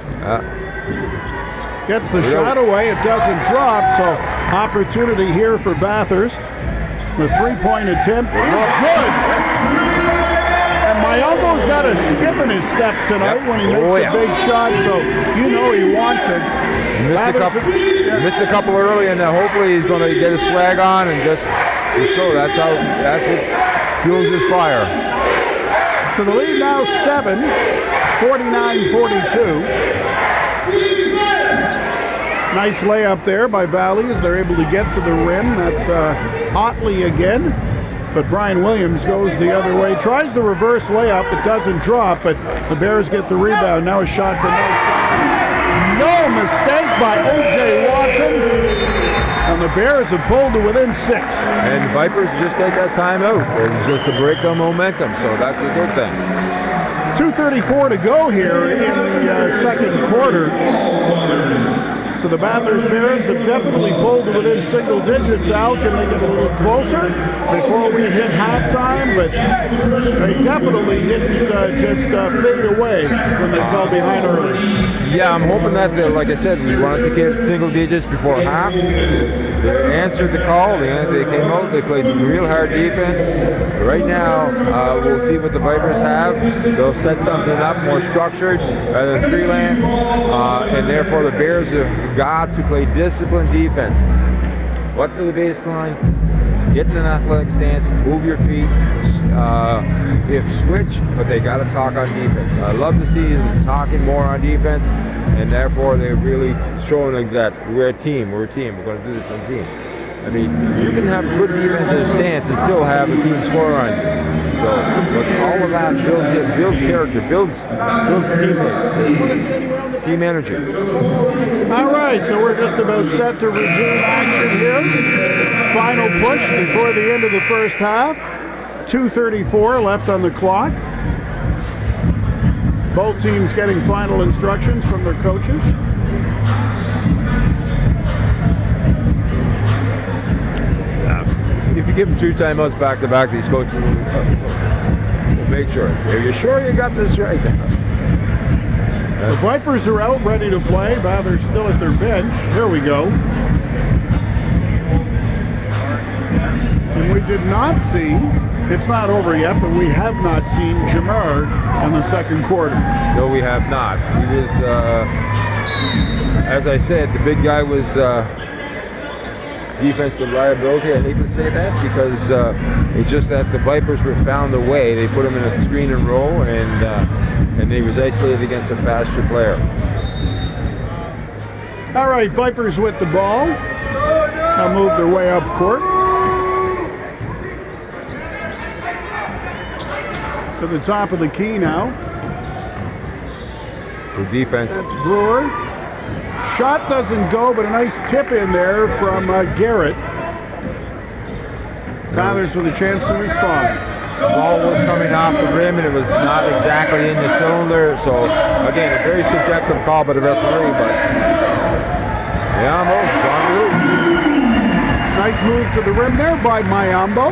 Speaker 1: Gets the shot away. It doesn't drop, so opportunity here for Bathurst. The three-point attempt is good. And Miambo's got a skip in his step tonight when he makes a big shot, so you know he wants it.
Speaker 2: Missed a couple early, and hopefully he's going to get his swag on and just go. That's what fuels his fire.
Speaker 1: So the lead now 7, 49-42. Nice layup there by Valley as they're able to get to the rim. That's Otley again, but Brian Williams goes the other way. Tries the reverse layup, it doesn't drop, but the Bears get the rebound. Now a shot for no mistake by O.J. Watson, and the Bears have pulled to within 6.
Speaker 2: And the Vipers just take that time out. It's just a break of momentum, so that's a good thing.
Speaker 1: 2:34 to go here in the second quarter. So the Bathurst Bears have definitely pulled to within single digits. Al, can they get a little closer before we hit halftime? But they definitely didn't just fade away when they fell behind early.
Speaker 2: Yeah, I'm hoping that, like I said, we wanted to get single digits before half. They answered the call. They came out. They played some real hard defense. Right now, we'll see what the Vipers have. They'll set something up more structured rather than freelance, and therefore the Bears have got to play disciplined defense. What to the baseline, get in an athletic stance, move your feet, if switch, but they got to talk on defense. I love to see them talking more on defense, and therefore they're really showing that we're a team, we're going to do this on a team. I mean, you can have a good defensive stance and still have a team score on you. So, but all of that builds character, builds teammates, team energy.
Speaker 1: All right, so we're just about set to resume action here. Final push before the end of the first half. 2:34 left on the clock. Both teams getting final instructions from their coaches.
Speaker 2: If you give them 2 timeouts back to back, these coaches will make sure. Are you sure you got this right?
Speaker 1: The Vipers are out, ready to play. Bathurst still at their bench. Here we go. And we did not see, it's not over yet, but we have not seen Jamar in the second quarter.
Speaker 2: No, we have not. He was, as I said, the big guy was defensive liability. I hate to say that because it's just that the Vipers were found a way. They put him in a screen and roll, and he was isolated against a faster player.
Speaker 1: All right, Vipers with the ball. Now move their way up court. To the top of the key now.
Speaker 2: The defense.
Speaker 1: That's Brewer. Shot doesn't go, but a nice tip in there from Garrett. Bathurst with a chance to respond.
Speaker 2: The ball was coming off the rim, and it was not exactly in the cylinder. So, again, a very subjective call by the referee, but Miambo, gone through.
Speaker 1: Nice move to the rim there by Miambo.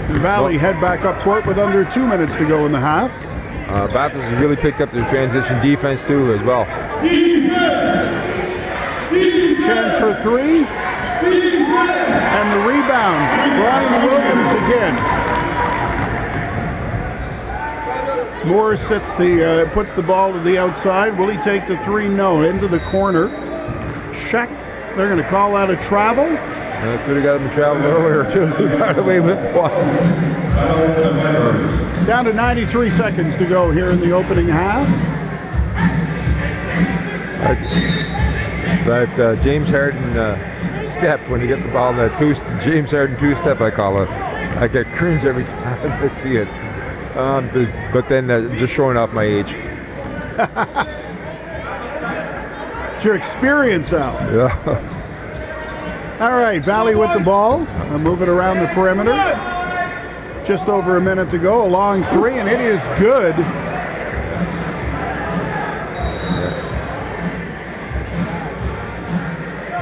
Speaker 1: And Valley head back up court with under 2 minutes to go in the half.
Speaker 2: Bathurst has really picked up their transition defense too as well.
Speaker 1: Chance for 3. And the rebound. Brian Williams again. Moore puts the ball to the outside. Will he take the three? No. Into the corner. Sheck. They're going to call out a travel.
Speaker 2: Could have got him to travel earlier too. He got away with one.
Speaker 1: Down to 93 seconds to go here in the opening half.
Speaker 2: That James Harden step when he gets the ball in that James Harden two-step, I call it. I get cringe every time I see it. But then just showing off my age.
Speaker 1: It's your experience, Al.
Speaker 2: Yeah.
Speaker 1: All right, Valley with the ball. Move it around the perimeter. Just over a minute to go. A long three, and it is good.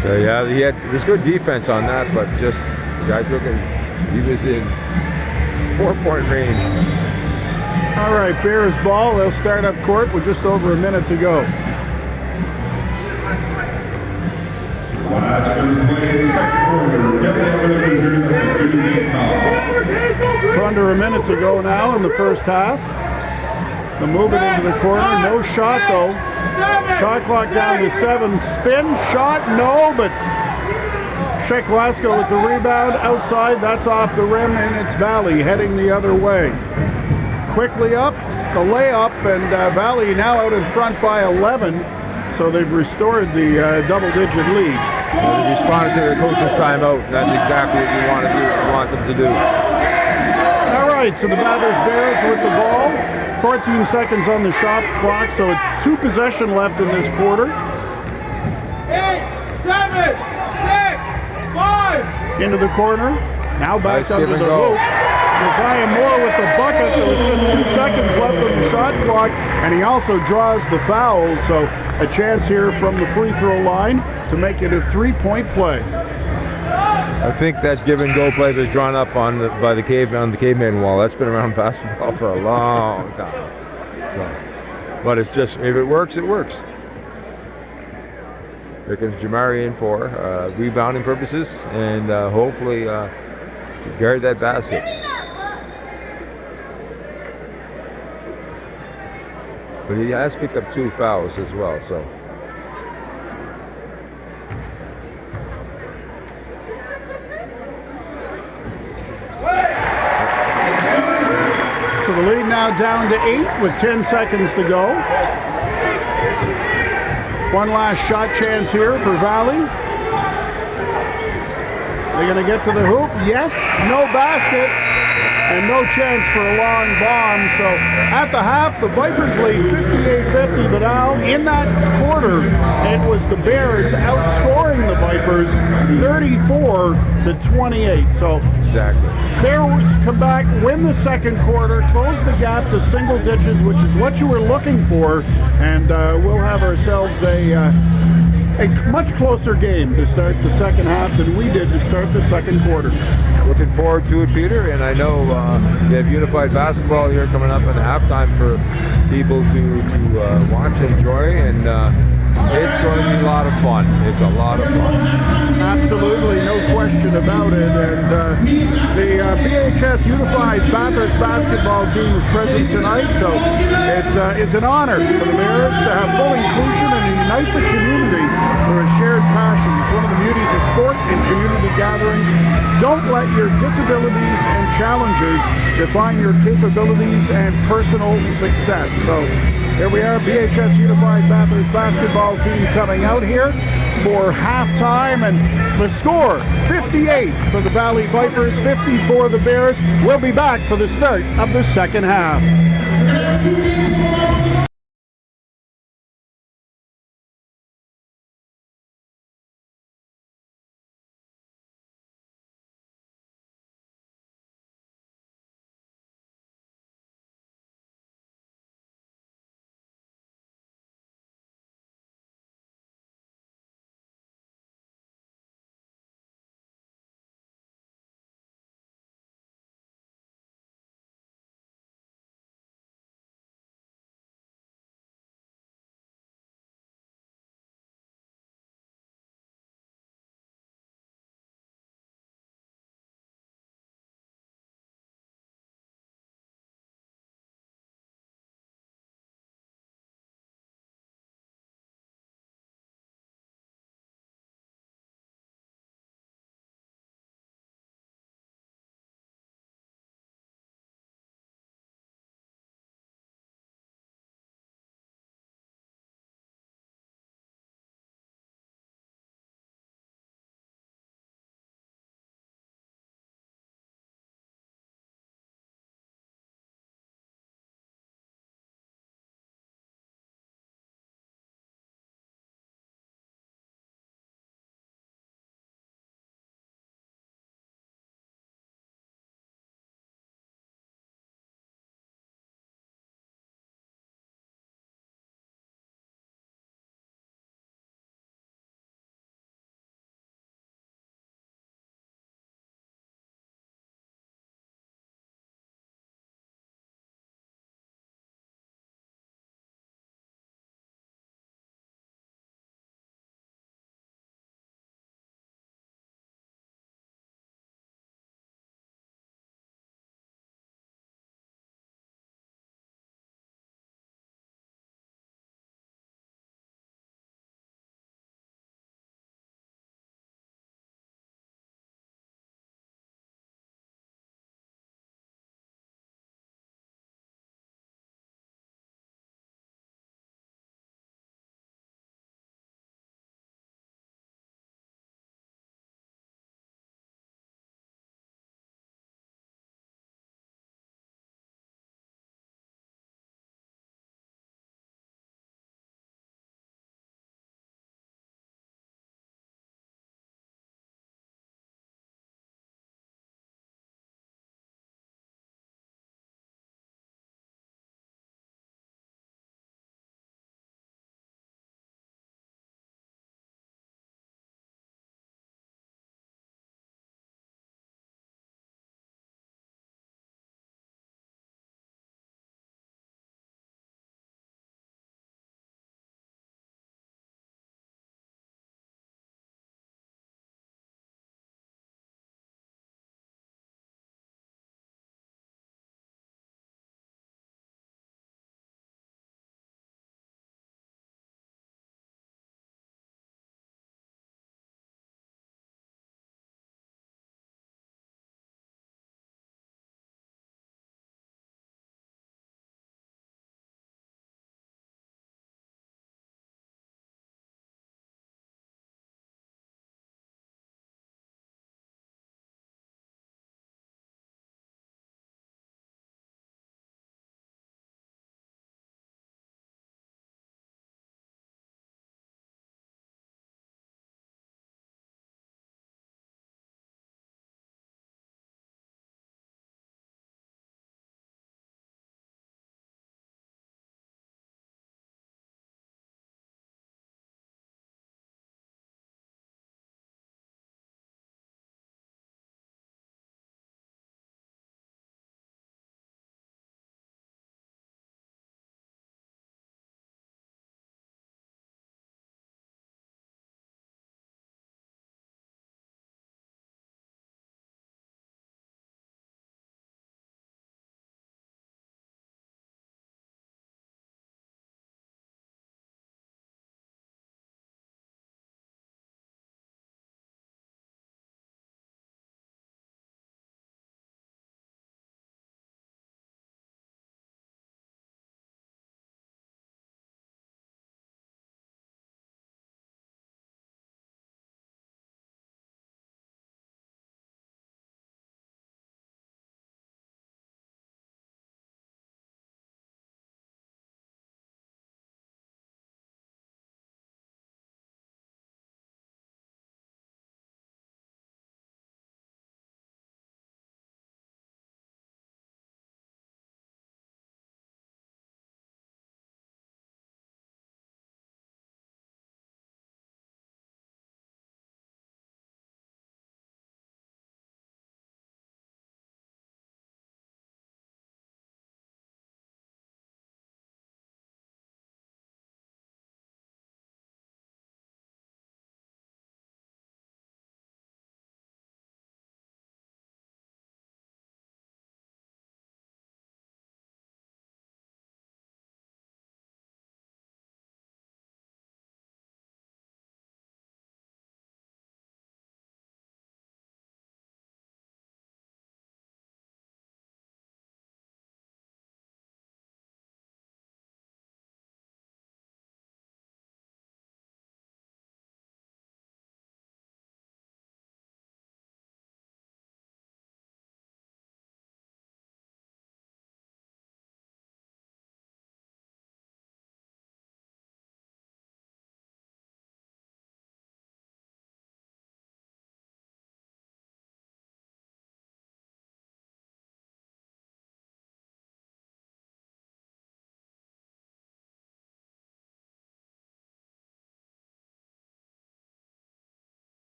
Speaker 2: So yeah, it was good defense on that, but just the guy took it. He was in 4-point range.
Speaker 1: All right, Bears ball. They'll start up court with just over a minute to go.
Speaker 3: Last one play in the second quarter.
Speaker 1: So under a minute to go now in the first half. The move it into the corner. No shot though. Shot clock down to 7. Spin shot, no, but Czech Glasgow with the rebound outside. That's off the rim, and it's Valley heading the other way. Quickly up, the layup, and Valley now out in front by 11. So they've restored the double-digit lead.
Speaker 2: Well, they responded to their coach's timeout, and that's exactly what we want them to do.
Speaker 1: All right, so the Bathurst Bears with the ball. 14 seconds on the shot clock, so 2 possession left in this quarter.
Speaker 5: 8, 7, 6, 5.
Speaker 1: Into the corner. Now back
Speaker 2: Nice
Speaker 1: under
Speaker 2: give and
Speaker 1: the
Speaker 2: go.
Speaker 1: hoop. Josiah Moore with the bucket. There was just 2 seconds left on the shot clock, and he also draws the foul. So a chance here from the free throw line to make it a 3-point play.
Speaker 2: I think that give and go play was drawn up on the caveman wall. That's been around basketball for a long time. So, but it's just, if it works, it works. Here comes Jamari in for rebounding purposes and hopefully to guard that basket. But he has picked up 2 fouls as well, so.
Speaker 1: So the lead now down to 8 with 10 seconds to go. One last shot chance here for Valley. They're going to get to the hoop. Yes, no basket, and no chance for a long bomb. So at the half, the Vipers lead 58-50, but now in that quarter, it was the Bears outscoring the Vipers 34-28. So
Speaker 2: Exactly.
Speaker 1: Bears come back, win the second quarter, close the gap to single digits, which is what you were looking for, and we'll have ourselves a much closer game to start the second half than we did to start the second quarter.
Speaker 2: Looking forward to it, Peter, and I know we have unified basketball here coming up in halftime for people to watch and enjoy, and it's going to be a lot of fun. It's a lot of fun.
Speaker 1: Absolutely, no question about it. And the BHS Unified Bathurst basketball team is present tonight, so it is an honor for the Bears to have full inclusion and unite the community for a shared passion. It's one of the beauties of sport and community gatherings. Don't let your disabilities and challenges define your capabilities and personal success. So here we are, BHS Unified Bathurst basketball team coming out here for halftime, and the score 58 for the Valley Vipers, 50 for the Bears. We'll be back for the start of the second half.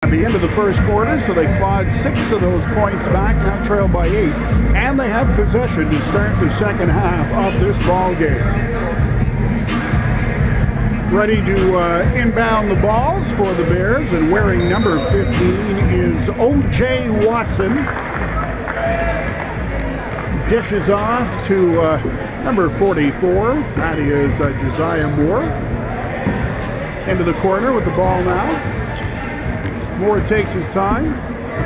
Speaker 1: at the end of the first quarter, so they clawed 6 of those points back, now trail by 8. And they have possession to start the second half of this ball game. Ready to inbound the balls for the Bears, and wearing number 15 is O.J. Watson. Dishes off to number 44. That is Josiah Moore. Into the corner with the ball now. Moore takes his time.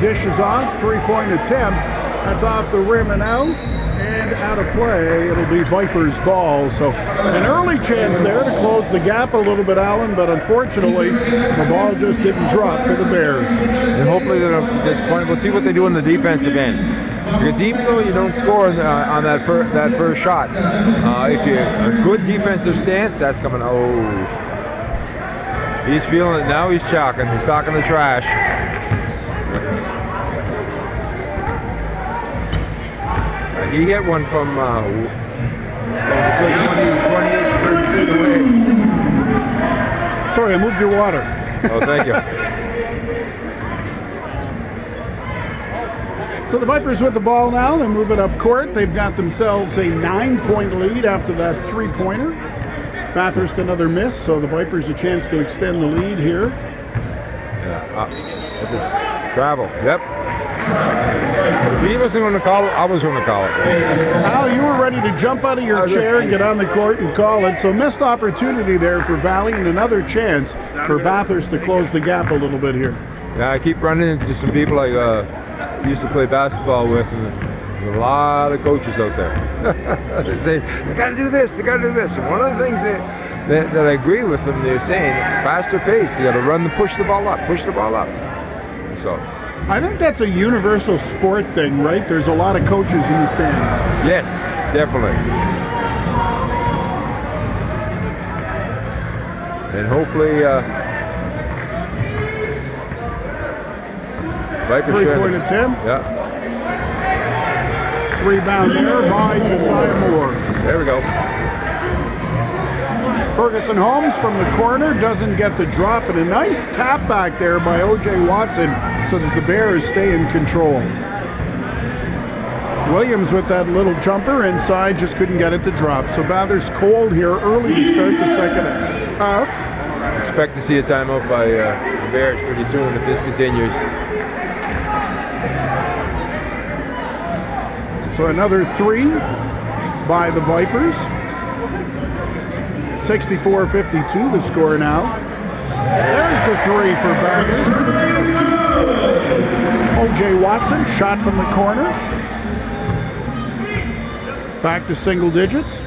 Speaker 1: Dishes off. 3-point attempt. That's off the rim and out. And out of play. It'll be Vipers ball. So an early chance there to close the gap a little bit, Alan, but unfortunately the ball just didn't drop for the Bears.
Speaker 2: And hopefully they're disappointed. We'll see what they do in the defensive end. Because even though you don't score on that first shot, if you're a good defensive stance, that's coming. Oh. He's feeling it now. He's chalking. He's talking the trash. He hit one from 28 feet away.
Speaker 1: Sorry, I moved your water.
Speaker 2: Oh, thank you.
Speaker 1: So the Vipers with the ball now. They move it up court. They've got themselves a 9-point lead after that 3-pointer. Bathurst another miss, so the Vipers a chance to extend the lead here.
Speaker 2: Yeah, that's it. Travel. Yep. If he wasn't going to call it, I was going to call it.
Speaker 1: Al, you were ready to jump out of your chair and get on the court and call it. So missed opportunity there for Valley, and another chance for Bathurst to close the gap a little bit here.
Speaker 2: Yeah, I keep running into some people I used to play basketball with, and a lot of coaches out there. They say, they got to do this, they got to do this. And one of the things that I agree with them, they're saying, faster pace, you got to push the ball up. So
Speaker 1: I think that's a universal sport thing, right? There's a lot of coaches in the stands.
Speaker 2: yes, definitely. And hopefully, Vipers
Speaker 1: 3-point attempt.
Speaker 2: Yeah.
Speaker 1: Rebound there by Josiah Moore.
Speaker 2: There we go.
Speaker 1: Ferguson Holmes from the corner doesn't get the drop, and a nice tap back there by O.J. Watson so that the Bears stay in control. Williams with that little jumper inside just couldn't get it to drop. So Bathurst cold here early to start the second half.
Speaker 2: Expect to see a timeout by the Bears pretty soon if this continues.
Speaker 1: So another 3 by the Vipers. 64-52 the score now. There's the 3 for Bathurst. O.J. Watson, shot from the corner. Back to single digits.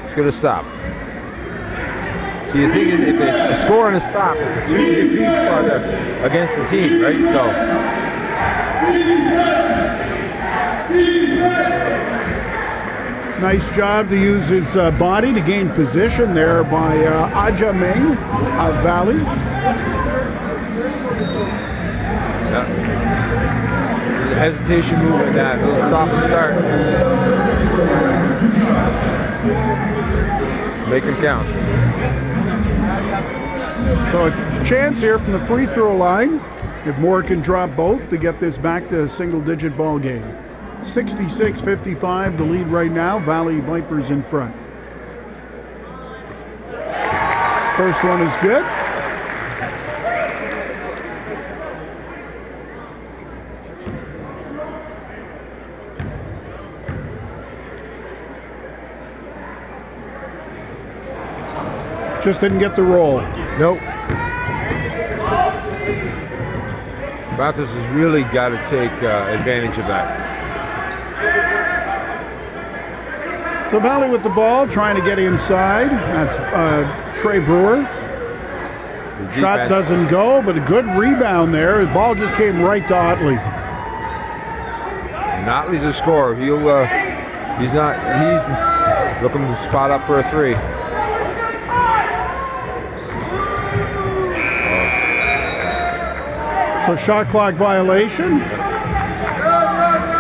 Speaker 2: It's going to stop. So you think if it's a score and a stop, it's a sweet spot against the team, right? So.
Speaker 1: Nice job to use his body to gain position there by Aja Meng of Valley.
Speaker 2: Yeah. The hesitation move in that, little stop and start. Make him count.
Speaker 1: So a chance here from the free throw line. If Moore can drop both to get this back to a single-digit ball game. 66-55 the lead right now. Valley Vipers in front. First one is good. Just didn't get the roll.
Speaker 2: Nope. Bathurst has really got to take advantage of that.
Speaker 1: So Valley with the ball, trying to get inside. That's Trey Brewer. Shot doesn't go, but a good rebound there. The ball just came right to Otley.
Speaker 2: And Otley's a scorer. He's looking to spot up for a 3.
Speaker 1: So shot clock violation.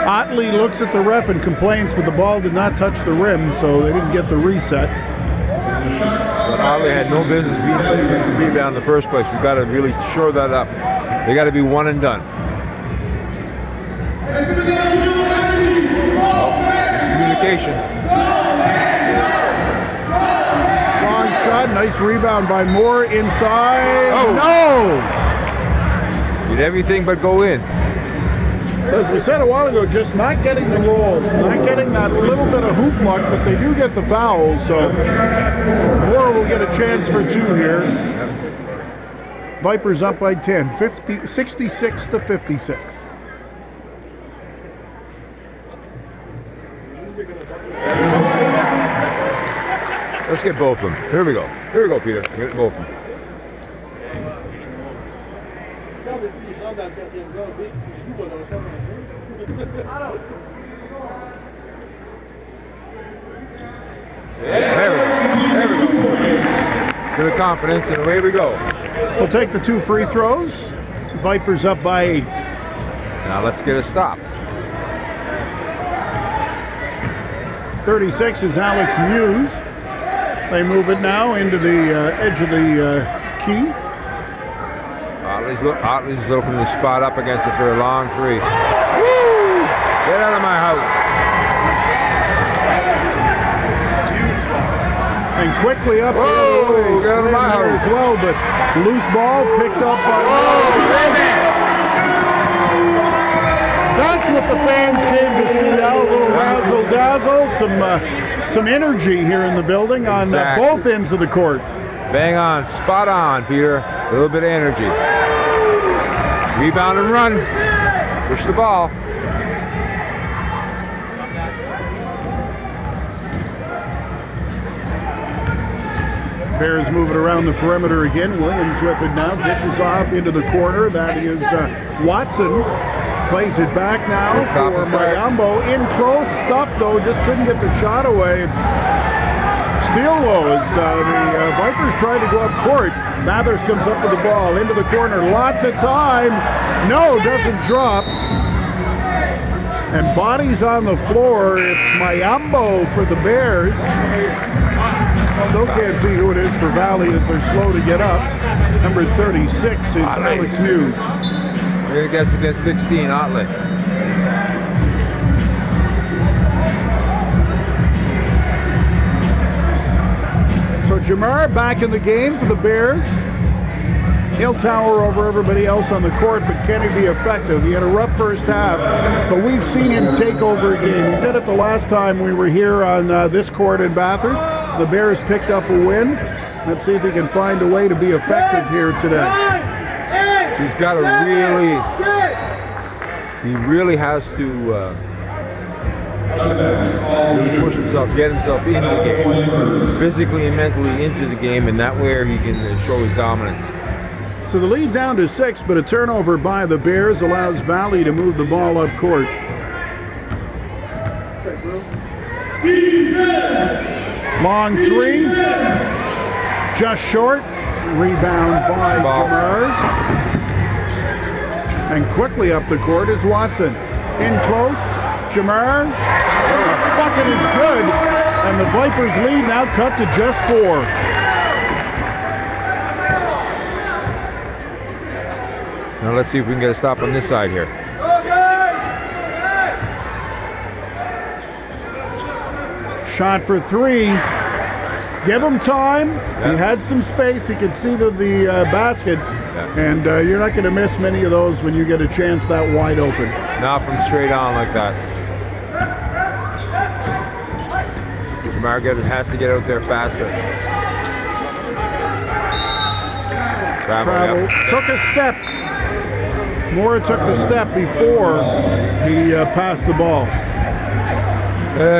Speaker 1: Otley looks at the ref and complains, but the ball did not touch the rim, so they didn't get the reset.
Speaker 2: But Otley had no business beating the rebound in the first place. We've got to really shore that up. They got to be one and done. Communication.
Speaker 1: Long shot, nice rebound by Moore inside.
Speaker 2: Oh.
Speaker 1: No!
Speaker 2: Did everything but go in.
Speaker 1: So as we said a while ago, just not getting the rolls, not getting that little bit of hoop luck, but they do get the fouls, so Moore will get a chance for 2 here. Vipers up by 10, 66 to 56.
Speaker 2: Let's get both of them. Here we go. Here we go, Peter. Get both of them. There we go. Good confidence, and away we go.
Speaker 1: We'll take the 2 free throws. Vipers up by 8.
Speaker 2: Now let's get a stop.
Speaker 1: 36 is Alex Muse. They move it now into the edge of the key.
Speaker 2: Otley's looking to spot up against it for a long 3. Woo! Get out of my house.
Speaker 1: And quickly up
Speaker 2: Whoa, get out of my house.
Speaker 1: as well, but loose ball picked up by That's what the fans came to see now, a little razzle-dazzle, some energy here in the building on both ends of the court.
Speaker 2: Bang on, spot on, Peter. A little bit of energy. Rebound and run. Push the ball.
Speaker 1: Bears move it around the perimeter again. Williams with it now, dishes off into the corner. That is Watson. Plays it back now for Mayambo. In close, stopped though, just couldn't get the shot away. Steal though as the Vipers try to go up court. Bathurst comes up with the ball into the corner. Lots of time. No, doesn't drop. And bodies on the floor. It's Mayambo for the Bears. Still can't see who it is for Valley as they're slow to get up. Number 36 is Alex Muse.
Speaker 2: We're going to get 16, Otley.
Speaker 1: So Jamar back in the game for the Bears. He'll tower over everybody else on the court, but can he be effective? He had a rough first half, but we've seen him take over a game. He did it the last time we were here on this court in Bathurst. The Bears picked up a win. Let's see if he can find a way to be effective here today.
Speaker 2: He's got to he really has to really push himself, get himself into the game, physically and mentally into the game, and that way he can show his dominance.
Speaker 1: So the lead down to 6, but a turnover by the Bears allows Valley to move the ball up court. Long 3, just short. Rebound by Jamar. And quickly up the court is Watson. In close, Jamar. Bucket is good. And the Vipers lead now cut to just 4.
Speaker 2: Now let's see if we can get a stop on this side here.
Speaker 1: Shot for 3. Give him time. Yeah. He had some space. He could see the basket. Yeah. And you're not going to miss many of those when you get a chance that wide open.
Speaker 2: Not from straight on like that. Jamar has to get out there faster.
Speaker 1: Travel. Took a step. Moore took the step before he passed the ball.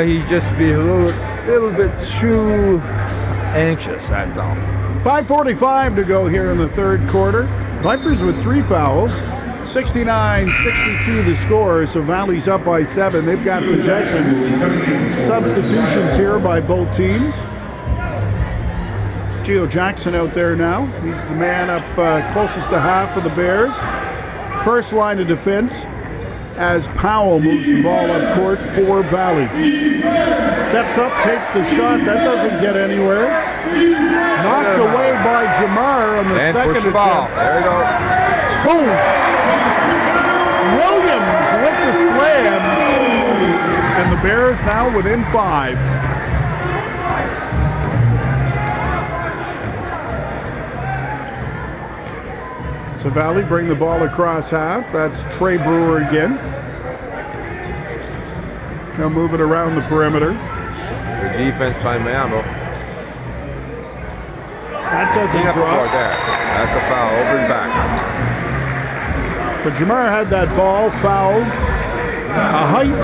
Speaker 2: He just be a little bit too anxious, that's all.
Speaker 1: 5:45 to go here in the third quarter. Vipers with 3 fouls. 69-62 the score, so Valley's up by 7. They've got possession. Substitutions here by both teams. Geo Jackson out there now. He's the man up closest to half of the Bears. First line of defense as Powell moves the ball up court for Valley. Steps up, takes the shot. That doesn't get anywhere. Knocked away by Jamar on the second
Speaker 2: push the ball.
Speaker 1: attempt.
Speaker 2: There we go.
Speaker 1: Boom! Williams with the slam, and the Bears now within 5. So Valley bring the ball across half. That's Trey Brewer again. They'll move it around the perimeter.
Speaker 2: The defense by Mayambo.
Speaker 1: That doesn't drop.
Speaker 2: There. That's a foul over his back.
Speaker 1: So Jamar had that ball fouled. A height,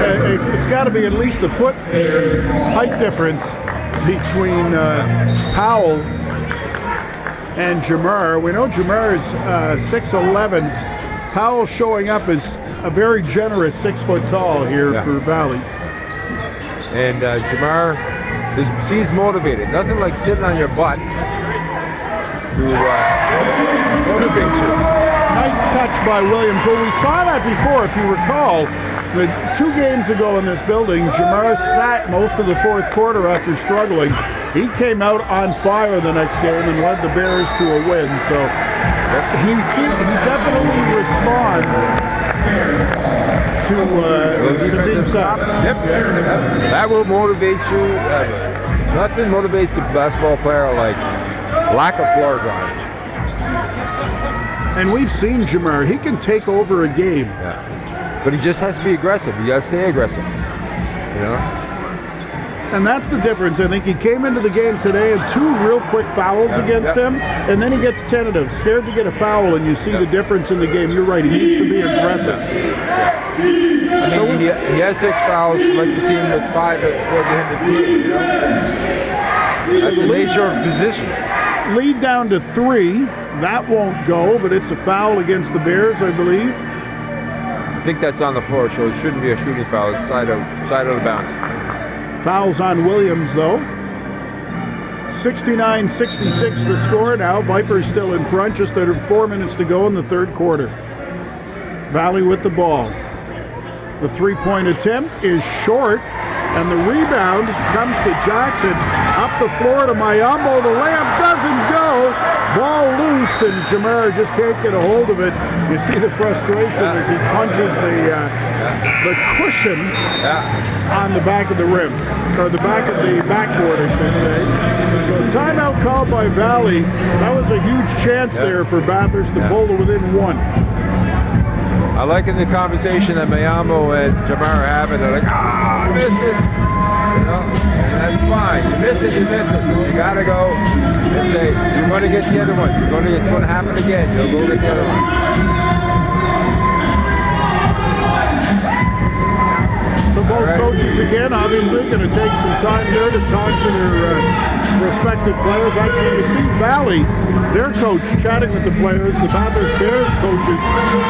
Speaker 1: it's got to be at least a foot height difference between Powell and Jamar. We know Jamar is 6'11". Powell showing up as a very generous 6 foot tall here for Valley.
Speaker 2: And Jamar seems motivated. Nothing like sitting on your butt to motivate you.
Speaker 1: Nice touch by Williams. Well, we saw that before, if you recall. The 2 games ago in this building, Jamar sat most of the fourth quarter after struggling. He came out on fire the next game and led the Bears to a win. So he definitely responds to being stopped.
Speaker 2: Yep. That will motivate you. Nothing motivates a basketball player like lack of floor drive.
Speaker 1: And we've seen Jamar. He can take over a game.
Speaker 2: Yeah. But he just has to be aggressive. You got to stay aggressive. You know?
Speaker 1: And that's the difference. I think he came into the game today and 2 real quick fouls against him, and then he gets tentative, scared to get a foul, and you see the difference in the game. You're right. He needs to be aggressive.
Speaker 2: I mean, he has 6 fouls. I'd like to see him with 5 before the end of the game. You know? That's the nature of position.
Speaker 1: Lead down to 3. That won't go, but it's a foul against the Bears, I believe.
Speaker 2: I think that's on the floor, so it shouldn't be a shooting foul. It's side of the bounce.
Speaker 1: Fouls on Williams, though. 69-66 the score now. Vipers still in front, just under 4 minutes to go in the third quarter. Valley with the ball. The 3-point attempt is short, and the rebound comes to Jackson. Up the floor to Mayambo. The layup doesn't go. Ball loose, and Jamar just can't get a hold of it. You see the frustration as he punches the cushion on the back of the rim, or the back of the backboard, I should say. So timeout called by Valley. That was a huge chance there for Bathurst to pull to within 1.
Speaker 2: I like in the conversation that Mayambo and Jamar are having. They're like, I missed it. You know, and that's fine. You miss it, you miss it. You gotta go and say, you're gonna get the other one. It's gonna happen again. You'll go get the other one.
Speaker 1: So both coaches again, obviously, going to take some time there to talk to their respective players. Actually, you see Valley, their coach, chatting with the players. The Bathurst Bears coaches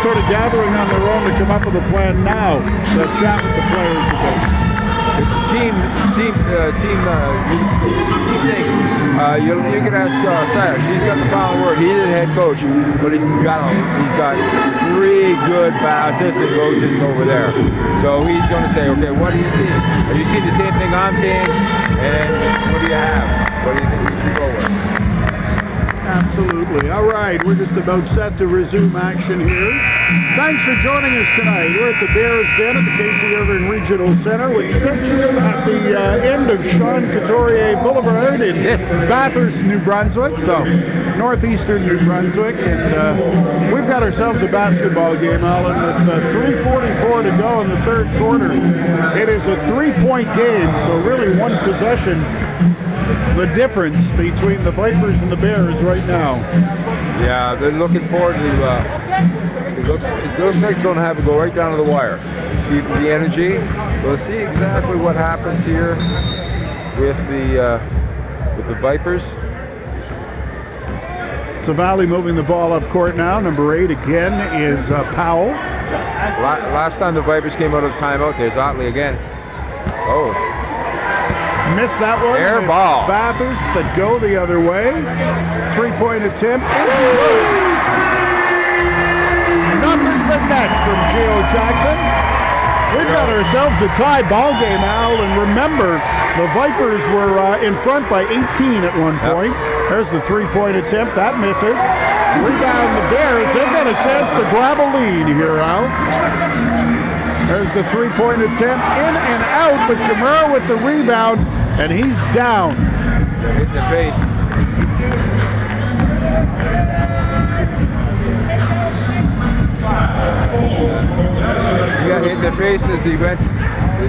Speaker 1: sort of gathering on their own to come up with a plan now to chat with the players a bit.
Speaker 2: It's a team thing. You can ask Sarah. She's got the final word. He's the head coach, but he's got 3 good assistant coaches over there. So he's going to say, okay, what do you see? Are you seeing the same thing I'm seeing? And what do you have? What do you think we should go with?
Speaker 1: Absolutely. All right, we're just about set to resume action here. Thanks for joining us tonight. We're at the Bears Den at the Casey Irving Regional Center, which sits at the end of Sean Couturier Boulevard in Bathurst, New Brunswick, so northeastern New Brunswick. And we've got ourselves a basketball game, Alan, with 3:44 to go in the third quarter. It is a 3-point game, so really one possession. The difference between the Vipers and the Bears right now.
Speaker 2: Yeah, they're looking forward to. It looks like it's going to have to go right down to the wire. See the energy. We'll see exactly what happens here with the Vipers.
Speaker 1: So Valley moving the ball up court now. Number 8 again is Powell.
Speaker 2: Last time the Vipers came out of timeout, there's Otley again. Oh.
Speaker 1: Missed that one.
Speaker 2: Air ball.
Speaker 1: Bathurst that go the other way. 3-point attempt. Nothing but net from Gio Jackson. We've got ourselves a tie ball game, Al, and remember, the Vipers were in front by 18 at one point. There's the 3-point attempt. That misses. Rebound the Bears. They've got a chance to grab a lead here, Al. There's the three-point attempt, in and out, but Jamar with the rebound, and he's down.
Speaker 2: Hit in the face. He got hit in the face as he went. The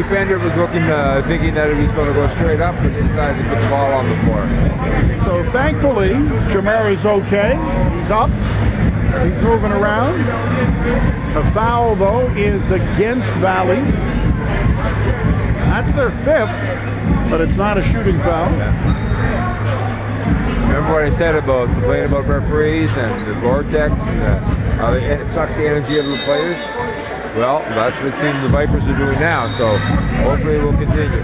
Speaker 2: defender was looking, thinking that he was going to go straight up, and decided to put the ball on the floor.
Speaker 1: So thankfully, Jamar is okay. He's up. He's moving around. The foul, though, is against Valley. That's their fifth, but it's not a shooting foul.
Speaker 2: Remember what I said about complaining about referees and the vortex and how it sucks the energy of the players? Well, that's what it seems the Vipers are doing now, so hopefully it will continue.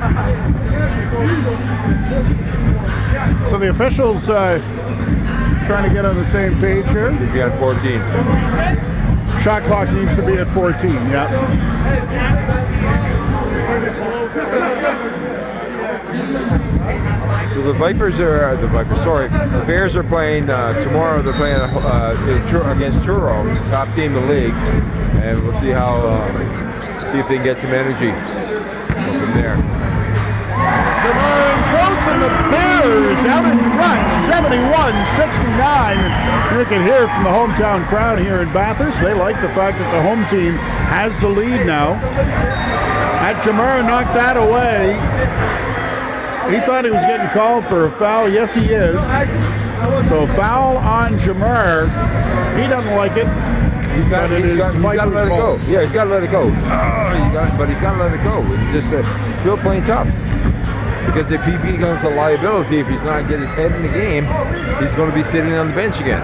Speaker 1: So the officials trying to get on the same page here.
Speaker 2: Should be on 14.
Speaker 1: Shot clock needs to be at 14, yeah.
Speaker 2: So the Bears are playing tomorrow. They're playing against Truro, top team in the league, and we'll see see if they can get some energy from there.
Speaker 1: Jamar close, and the Bears out in front, 71-69. You can hear from the hometown crowd here in Bathurst. They like the fact that the home team has the lead now. Had Jamar knocked that away, he thought he was getting called for a foul. Yes, he is. So foul on Jamar. He doesn't like it.
Speaker 2: He's got to let it go. Yeah, he's got to let it go. But he's got to let it go. It's just still playing tough. Because if he becomes a liability, if he's not getting his head in the game, he's going to be sitting on the bench again.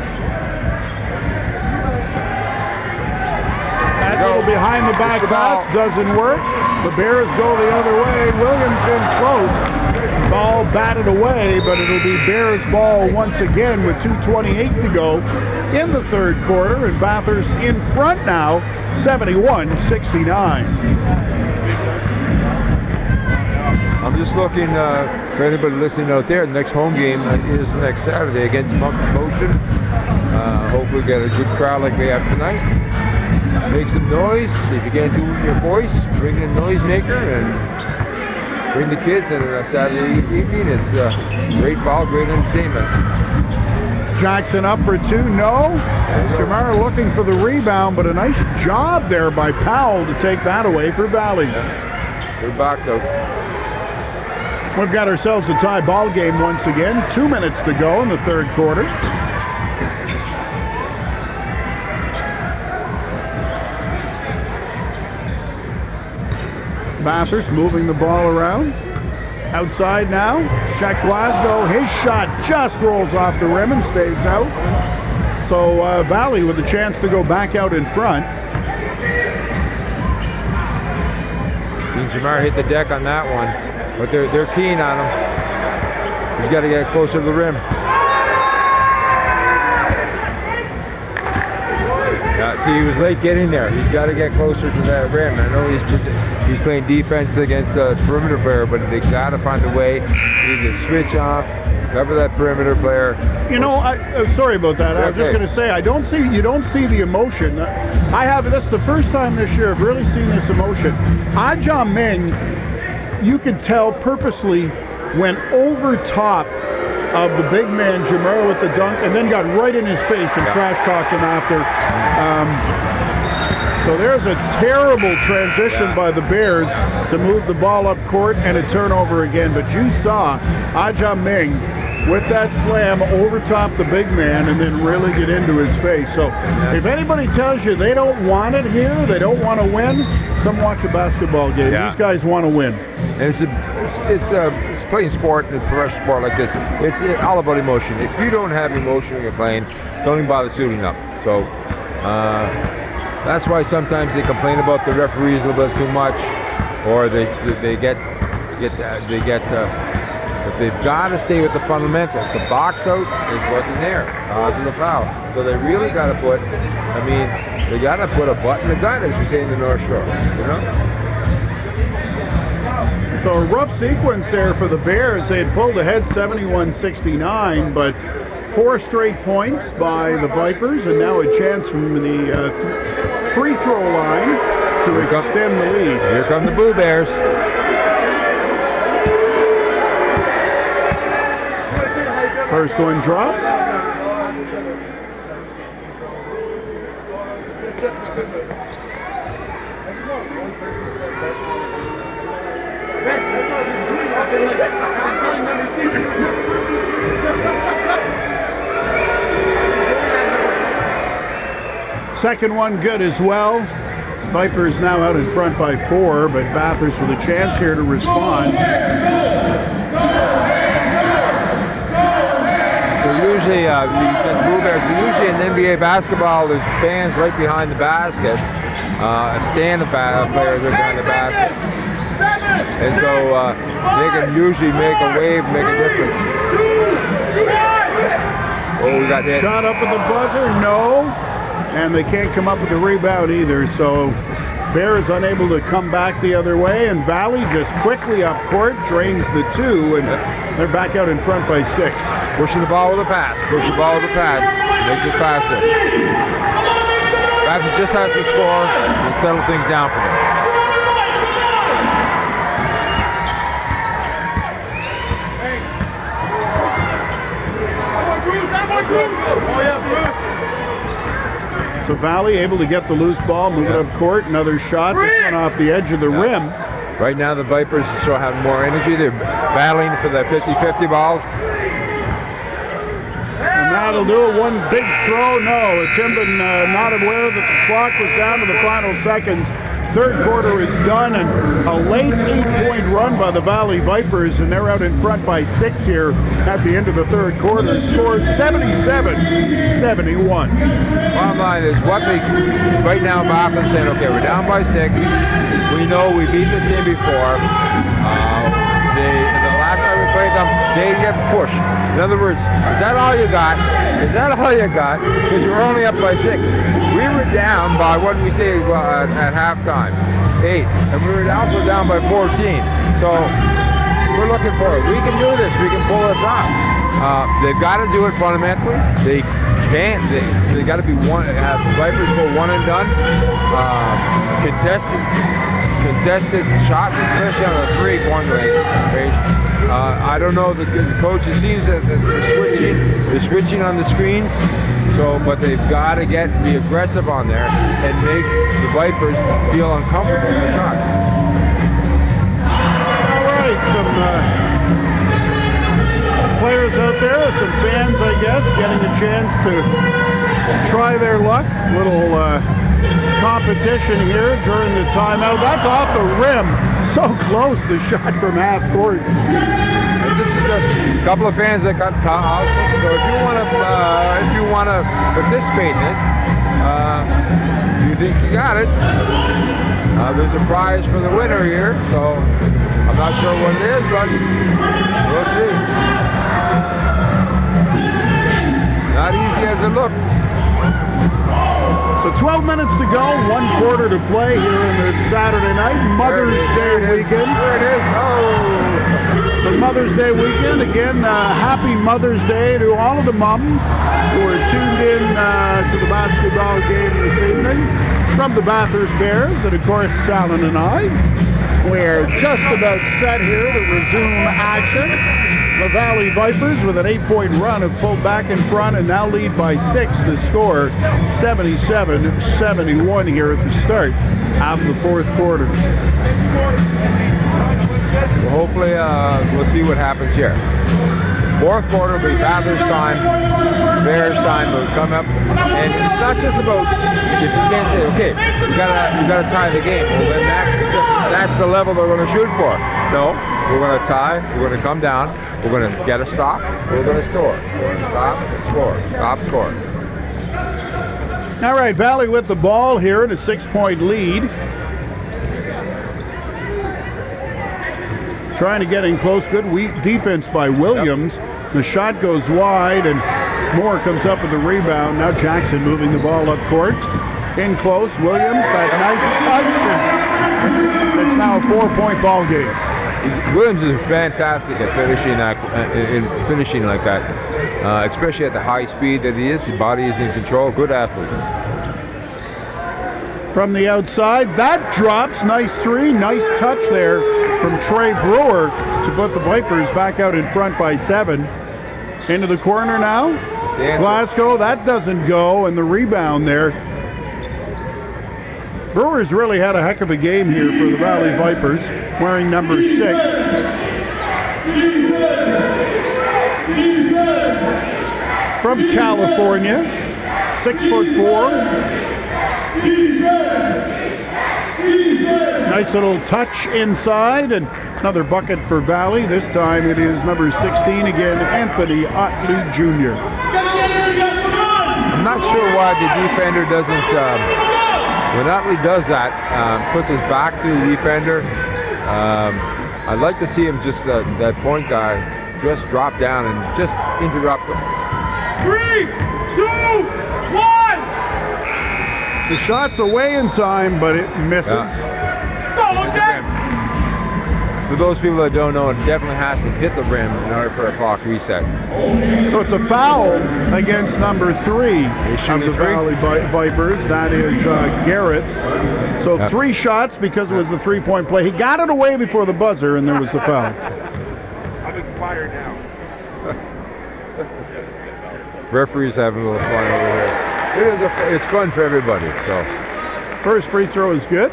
Speaker 1: That little behind the back pass doesn't work. The Bears go the other way. Williams in close. Ball batted away, but it'll be Bears ball once again with 2:28 to go in the third quarter, and Bathurst in front now, 71-69.
Speaker 2: I'm just looking for anybody listening out there. The next home game is next Saturday against Motion. Hopefully get a good crowd like we have tonight. Make some noise. If you can't do it with your voice, bring a noisemaker and bring the kids. And on Saturday evening, it's great ball, great entertainment.
Speaker 1: Jackson up for two, no. Jamar looking for the rebound, but a nice job there by Powell to take that away for Valley.
Speaker 2: Good box out.
Speaker 1: We've got ourselves a tie ball game once again. 2 minutes to go in the third quarter. Bathurst moving the ball around. Outside now. Shaq Glasgow, his shot just rolls off the rim and stays out. So Valley with a chance to go back out in front.
Speaker 2: Seen Jamar hit the deck on that one, but they're keen on him. He's got to get closer to the rim. See, he was late getting there. He's got to get closer to that rim. I know he's playing defense against a perimeter player, but they got to find a way to either switch off, cover that perimeter player.
Speaker 1: You know, sorry about that. I was just going to say, you don't see the emotion. That's the first time this year I've really seen this emotion. Ah Ming, you could tell purposely went over top of the big man Jamar with the dunk, and then got right in his face and trash talked him after. So there's a terrible transition by the Bears to move the ball up court and a turnover again. But you saw Ah Ming with that slam over top the big man and then really get into his face. So if anybody tells you they don't want it here, they don't want to win, come watch a basketball game.
Speaker 2: Yeah.
Speaker 1: These guys want to win.
Speaker 2: And it's playing sport, a professional sport like this. It's all about emotion. If you don't have emotion when you're playing, don't even bother suiting up. So that's why sometimes they complain about the referees a little bit too much, or but they've got to stay with the fundamentals. The box out wasn't there, cause of the foul. So they really got to they got to put a butt in the gun, as we say in the North Shore, you know?
Speaker 1: So a rough sequence there for the Bears. They had pulled ahead 71-69, but 4 straight points by the Vipers, and now a chance from the free throw line to extend the lead.
Speaker 2: Here come the Boo Bears.
Speaker 1: First one drops. Second one good as well. Vipers now out in front by 4, but Bathurst with a chance here to respond.
Speaker 2: Usually, the Blue Bears, usually in NBA basketball, there's fans right behind the basket, a stand of players right behind the basket. And so they can usually make a wave, make a difference. Oh, we got that.
Speaker 1: Shot up at the buzzer, no. And they can't come up with the rebound either, so Bears unable to come back the other way, and Valley just quickly up court, drains the 2, and they're back out in front by 6.
Speaker 2: Pushing the ball with a pass, push the ball with a pass, makes it faster. Bathurst just has to score and settle things down for them.
Speaker 1: So Valley able to get the loose ball, move it up court, another shot, this one off the edge of the rim.
Speaker 2: Right now the Vipers are still having more energy. They're battling for the 50-50 balls.
Speaker 1: And that'll do it. One big throw, no. Timbin not aware that the clock was down to the final seconds. Third quarter is done, and a late 8-point run by the Valley Vipers, and they're out in front by 6 here at the end of the third quarter. Scored 77-71.
Speaker 2: Bottom line is what they, right now Bathurst saying, okay, we're down by 6. We know we beat this team before. The last time we played them, they get pushed. In other words, is that all you got? Is that all you got? Because you were only up by 6. We were down by what we say at halftime, 8, and we were also down by 14. So we're looking for it. We can do this. We can pull this off. They've got to do it fundamentally. They can't. They got to be one. Have Vipers go one and done. Contested shots, especially on the 3-point range. I don't know. The coach, it seems that they're switching on the screens. So, but they've got to be aggressive on there and make the Vipers feel uncomfortable in the shots.
Speaker 1: All right, some players out there, some fans, I guess, getting a chance to try their luck. Little competition here during the timeout. That's off the rim. So close, the shot from half court.
Speaker 2: And this is just a couple of fans that got out. So if you want to participate in this, you think you got it. There's a prize for the winner here. So I'm not sure what it is, but we'll see. Not easy as it looks.
Speaker 1: So 12 minutes to go, 1 quarter to play here in this Saturday night Mother's Day weekend.
Speaker 2: There it is. Oh.
Speaker 1: The Mother's Day weekend. Again, happy Mother's Day to all of the moms who are tuned in to the basketball game this evening from the Bathurst Bears, and of course Salon and I. We're just about set here to resume action. The Valley Vipers with an 8-point run have pulled back in front and now lead by 6. The score 77-71 here at the start of the fourth quarter.
Speaker 2: Well, hopefully we'll see what happens here. Fourth quarter will be Bathurst time, Bears time will come up, and it's not just about if you can't say, okay, you gotta tie the game. Well, then that's the level they're going to shoot for. No, we're going to tie. We're going to come down. We're going to get a stop. We're going to score. We're going to stop, score, stop, score.
Speaker 1: All right, Valley with the ball here in a 6-point lead. Trying to get in close. Good defense by Williams. Yep. The shot goes wide, and Moore comes up with the rebound. Now Jackson moving the ball up court. In close, Williams, that nice touch. It's now a 4-point ball game.
Speaker 2: Williams is fantastic at finishing like that. especially at the high speed that he is. His body is in control. Good athlete.
Speaker 1: From the outside, that drops. Nice three. Nice touch there from Trey Brewer to put the Vipers back out in front by 7. Into the corner now. Glasgow, that doesn't go, and the rebound there. Brewers really had a heck of a game here for the Valley Vipers, wearing number 6. From California, 6'4". Nice little touch inside, and another bucket for Valley. This time it is number 16 again, Anthony Otley Jr.
Speaker 2: I'm not sure why the defender doesn't, when Otley does that, puts his back to the defender. I'd like to see him just, that point guard, just drop down and just interrupt him.
Speaker 5: 3, 2, 1.
Speaker 1: The shot's away in time, but it misses.
Speaker 2: For those people that don't know, it definitely has to hit the rim in order for a clock reset.
Speaker 1: So it's a foul against number 3 of the Valley Vipers. That is Garrett. So 3 shots because it was the 3-point play. He got it away before the buzzer, and there was the foul.
Speaker 4: I'm expired now.
Speaker 2: Referees having a little fun over here. It's fun for everybody. So
Speaker 1: first free throw is good.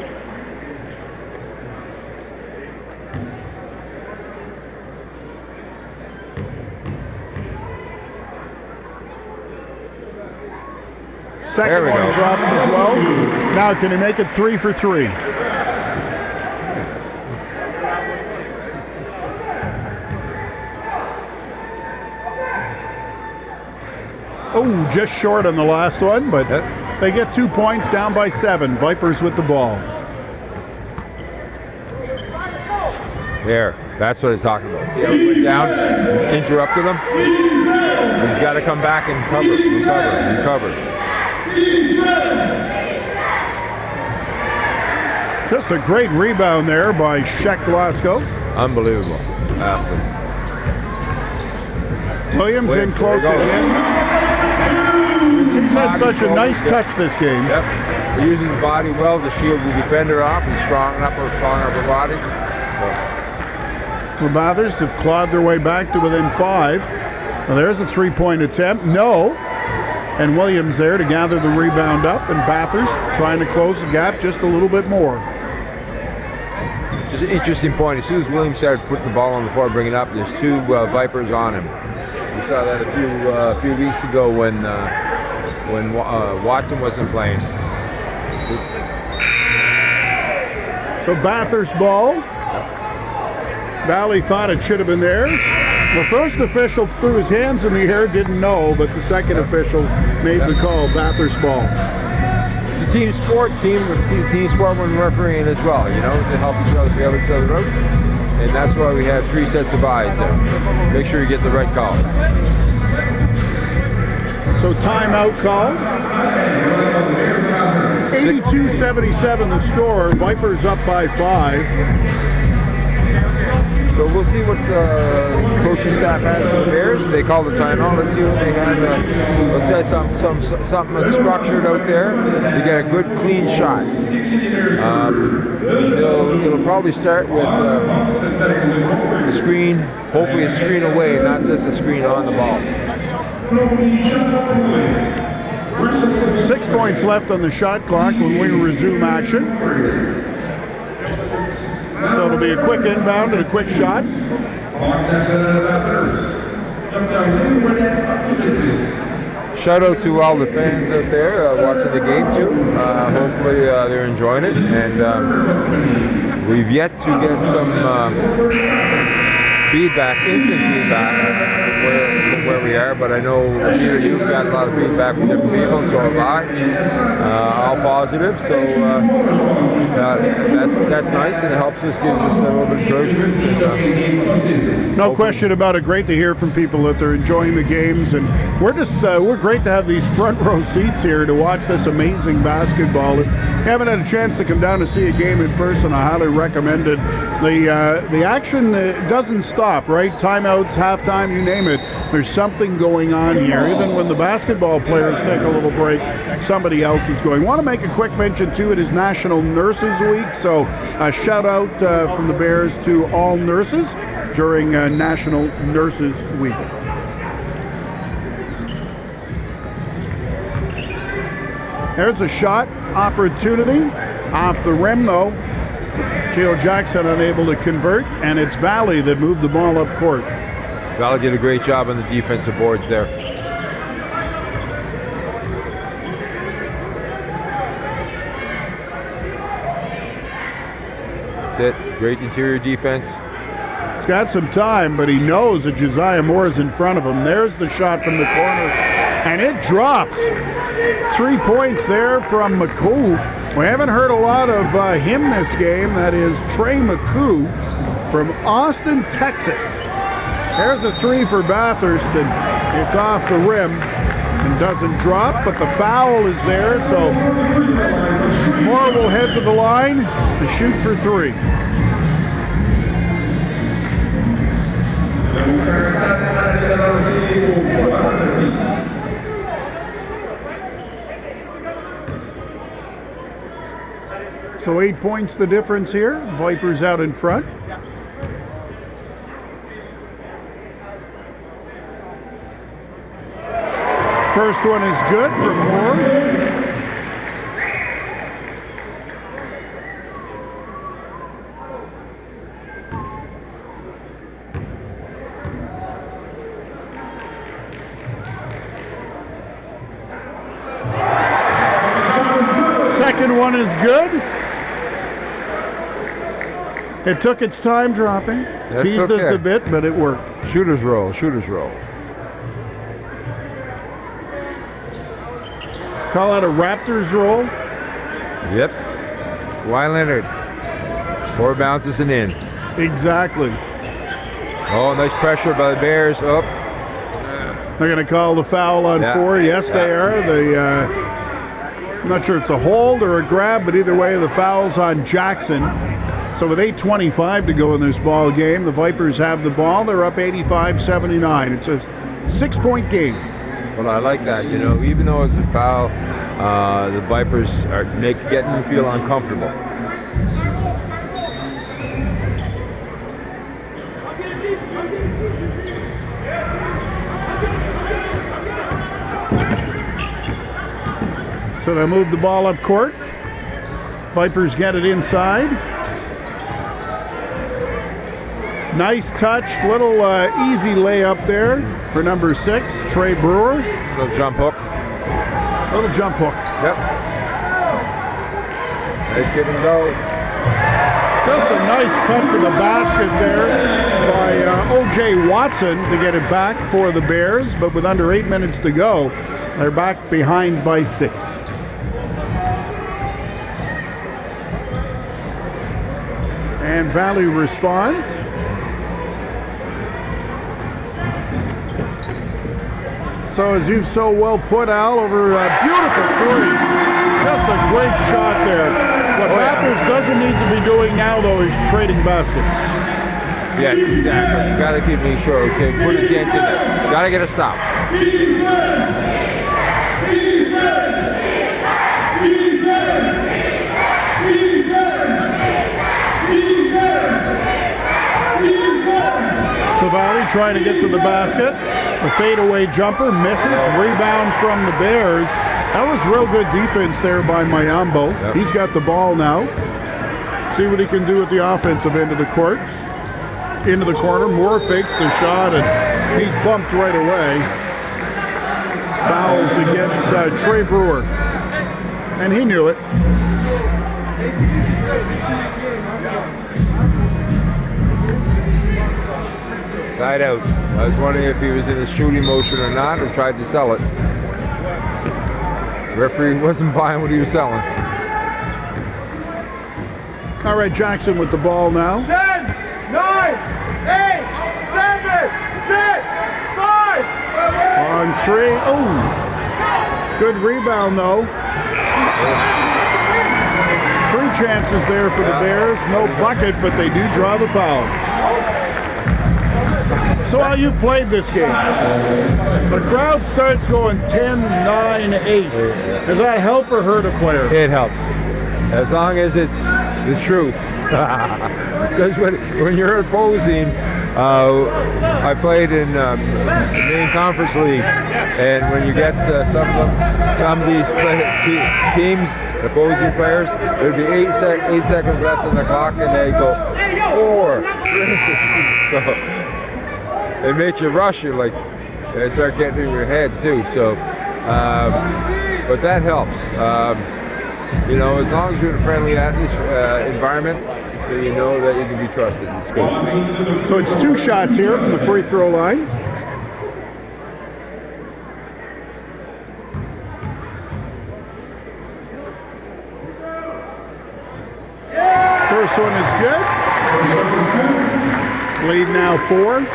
Speaker 1: Second one drops as well. Now can he make it 3 for 3? Oh, just short on the last one, but they get 2 points, down by 7. Vipers with the ball.
Speaker 2: There, that's what I'm talking about. See how he went down, interrupted him? He's got to come back and recover.
Speaker 1: Just a great rebound there by Shek Glasgow.
Speaker 2: Unbelievable.
Speaker 1: Williams in close again. He's had such a nice touch this game.
Speaker 2: Yep. He uses his body well to shield the defender off. He's strong upper body.
Speaker 1: The Bathurst have clawed their way back to within 5. Well, there's a 3-point attempt. No. And Williams there to gather the rebound up, and Bathurst trying to close the gap just a little bit more.
Speaker 2: Just an interesting point. As soon as Williams started putting the ball on the floor, bringing it up, there's 2 Vipers on him. We saw that a few weeks ago when Watson wasn't playing.
Speaker 1: So Bathurst ball. Valley thought it should have been theirs. The first official threw his hands in the air, didn't know, but the second official made the call. Bathurst ball.
Speaker 2: It's a team sport, team sport when refereeing as well, you know, to help each other, bail each other out. And that's why we have 3 sets of eyes there. Make sure you get the right call.
Speaker 1: So timeout call. 82-77 the score. Vipers up by 5.
Speaker 2: So we'll see what the coaching staff has for the Bears. They call the timeout. Let's see what they have. Let's set something structured out there to get a good, clean shot. It'll probably start with a screen, hopefully a screen away, not just a screen on the ball.
Speaker 1: 6 points left on the shot clock when we resume action. So it'll be a quick inbound and a quick shot.
Speaker 2: Shout out to all the fans out there watching the game too. Hopefully they're enjoying it. And we've yet to get some instant feedback where we are, but I know Peter, you've got a lot of feedback from different people, and so have I. All positive, so that's nice, and it helps us, gives us a little bit of encouragement. And,
Speaker 1: No question about it. Great to hear from people that they're enjoying the games, and we're great to have these front row seats here to watch this amazing basketball. If you haven't had a chance to come down to see a game in person, I highly recommend it. The action doesn't stop, right? Timeouts, halftime, you name it. There's something going on here. Even when the basketball players take a little break, somebody else is going. Want to make a quick mention too. It is National Nurses Week, so a shout out from the Bears to all nurses during National Nurses Week. There's a shot opportunity off the rim though. Geo Jackson unable to convert, and it's Valley that moved the ball up court.
Speaker 2: Valley did a great job on the defensive boards there. That's it. Great interior defense.
Speaker 1: He's got some time, but he knows that Josiah Moore is in front of him. There's the shot from the corner, and it drops. 3 points there from McCoo. We haven't heard a lot of him this game. That is Trey McCoo from Austin, Texas. There's a three for Bathurst, and it's off the rim and doesn't drop, but the foul is there, so Moore will head to the line to shoot for three. So 8 points the difference here. The Vipers out in front. First one is good for Moore. Second one is good. It took its time dropping.
Speaker 2: That's
Speaker 1: Teased
Speaker 2: okay.
Speaker 1: us a bit, but it worked.
Speaker 2: Shooter's roll, shooter's roll.
Speaker 1: Call it a Raptors roll.
Speaker 2: Yep. Kawhi Leonard. 4 bounces and in.
Speaker 1: Exactly.
Speaker 2: Oh, nice pressure by the Bears. Up.
Speaker 1: They're going to call the foul on 4. Yes, they are. I'm not sure it's a hold or a grab, but either way, the foul's on Jackson. So with 8:25 to go in this ball game, the Vipers have the ball. They're up 85-79. It's a 6-point game.
Speaker 2: Well, I like that. You know, even though it's a foul, the Vipers are getting them feel uncomfortable.
Speaker 1: So they move the ball up court. Vipers get it inside. Nice touch, little easy layup there for number 6, Trey Brewer.
Speaker 2: Little jump hook.
Speaker 1: Little jump hook.
Speaker 2: Yep. Nice give and go.
Speaker 1: Just a nice cut to the basket there by O.J. Watson to get it back for the Bears, but with under 8 minutes to go, they're back behind by 6. And Valley responds. So as you've so well put, Al, over a beautiful three. Just a great shot there. What Bathurst doesn't need to be doing now, though, is trading baskets.
Speaker 2: Yes, exactly. You got to keep me sure. Okay, put a dent in it. Got to get a stop.
Speaker 1: So Valley trying to get to the basket. The fadeaway jumper misses. Rebound from the Bears. That was real good defense there by Mayambo.
Speaker 2: Yep.
Speaker 1: He's got the ball now. See what he can do at the offensive end of the court. Into the corner. Moore fakes the shot, and he's bumped right away. Fouls against Trey Brewer. And he knew it.
Speaker 2: Side out. I was wondering if he was in a shooting motion or not, or tried to sell it. The referee wasn't buying what he was selling.
Speaker 1: All right, Jackson with the ball now.
Speaker 5: 10, 9, 8,
Speaker 1: Good rebound, though. 3 chances there for the Bears. No bucket, but they do draw the foul. So how you played this game? The crowd starts going 10, 9, 8. Does that help or hurt a player?
Speaker 2: It helps, as long as it's the truth. Because when you're opposing, I played in the main conference league, and when you get some of these teams, opposing players, there'd be 8 seconds left on the clock, and they go 4, 3. So it makes you rush. You like, they start getting in your head too. So, but that helps. You know, as long as you're in a friendly environment, so you know that you can be trusted. It's good.
Speaker 1: So it's 2 shots here from the free throw line. First one is good. Lead now 4.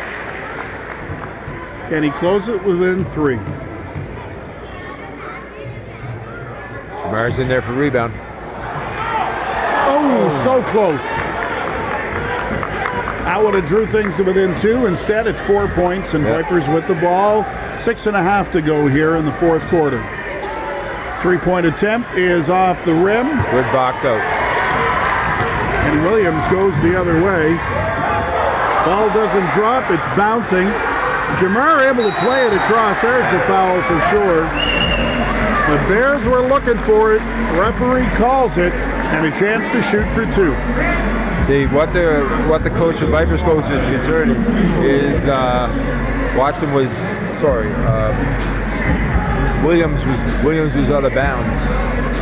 Speaker 1: Can he close it within 3?
Speaker 2: Jamar's in there for rebound.
Speaker 1: Oh, so close. That would have drew things to within 2. Instead, it's 4 points, and Vipers with the ball. 6.5 to go here in the 4th quarter. 3-point attempt is off the rim.
Speaker 2: Good box out.
Speaker 1: And Williams goes the other way. Ball doesn't drop, it's bouncing. Jamar able to play it across. There's the foul for sure. The Bears were looking for it. Referee calls it, and a chance to shoot for 2.
Speaker 2: What the coach, the Vipers coach, is concerned is Watson was Williams was out of bounds,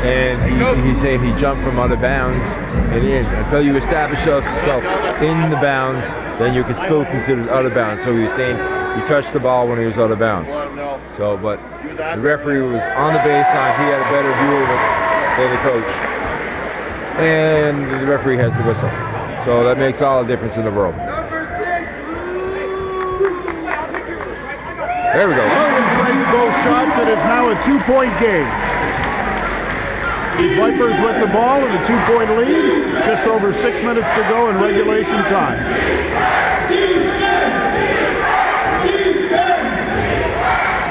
Speaker 2: and he's saying he jumped from out of bounds and in. Until you establish yourself in the bounds, then you can still consider it out of bounds. So he was saying he touched the ball when he was out of bounds. So, but the referee was on the baseline. He had a better view of it than the coach, and the referee has the whistle. So that makes all the difference in the world. There we go.
Speaker 1: Williams makes both shots. It is now a 2-point game. The Vipers with the ball in a 2-point lead. Just over 6 minutes to go in regulation time.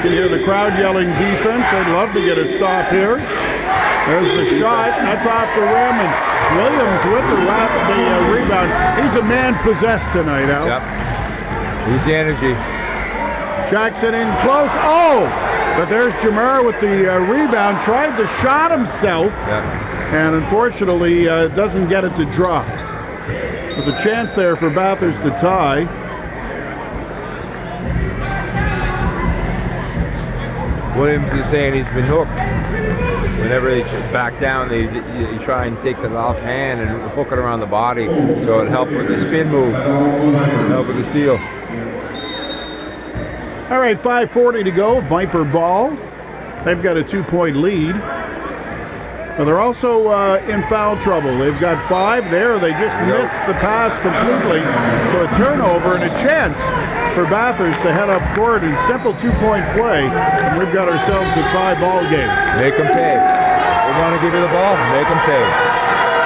Speaker 1: You can hear the crowd yelling defense. They'd love to get a stop here. There's the shot. That's off the rim, and Williams with the rebound. He's a man possessed tonight, Al.
Speaker 2: Yep. He's the energy.
Speaker 1: Jackson in close. Oh! But there's Jamar with the rebound. Tried to shot himself.
Speaker 2: Yep.
Speaker 1: And unfortunately doesn't get it to drop. There's a chance there for Bathurst to tie.
Speaker 2: Williams is saying he's been hooked. Whenever they back down, you try and take it off hand and hook it around the body, so it helped with the spin move, help with the seal.
Speaker 1: All right, 5:40 to go. Viper ball. They've got a 2-point lead. But they're also in foul trouble. They've got 5 there. They just missed the pass completely. So a turnover and a chance for Bathurst to head up court in simple 2-point play. And we've got ourselves a tie-ball game.
Speaker 2: Make them pay. We want to give you the ball. Make them pay.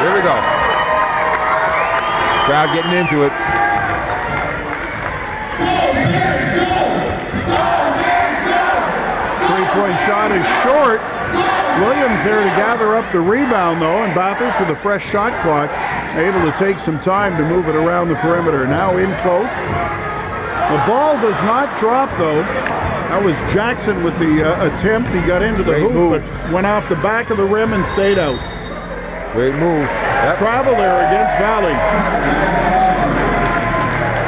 Speaker 2: Here we go. Crowd getting into it.
Speaker 1: Three-point shot is short. Williams there to gather up the rebound, though, and Bathurst with a fresh shot clock, able to take some time to move it around the perimeter. Now in close. The ball does not drop, though. That was Jackson with the attempt. He got into the hoop, but went off the back of the rim and stayed out.
Speaker 2: Great move. Yep.
Speaker 1: Travel there against Valley.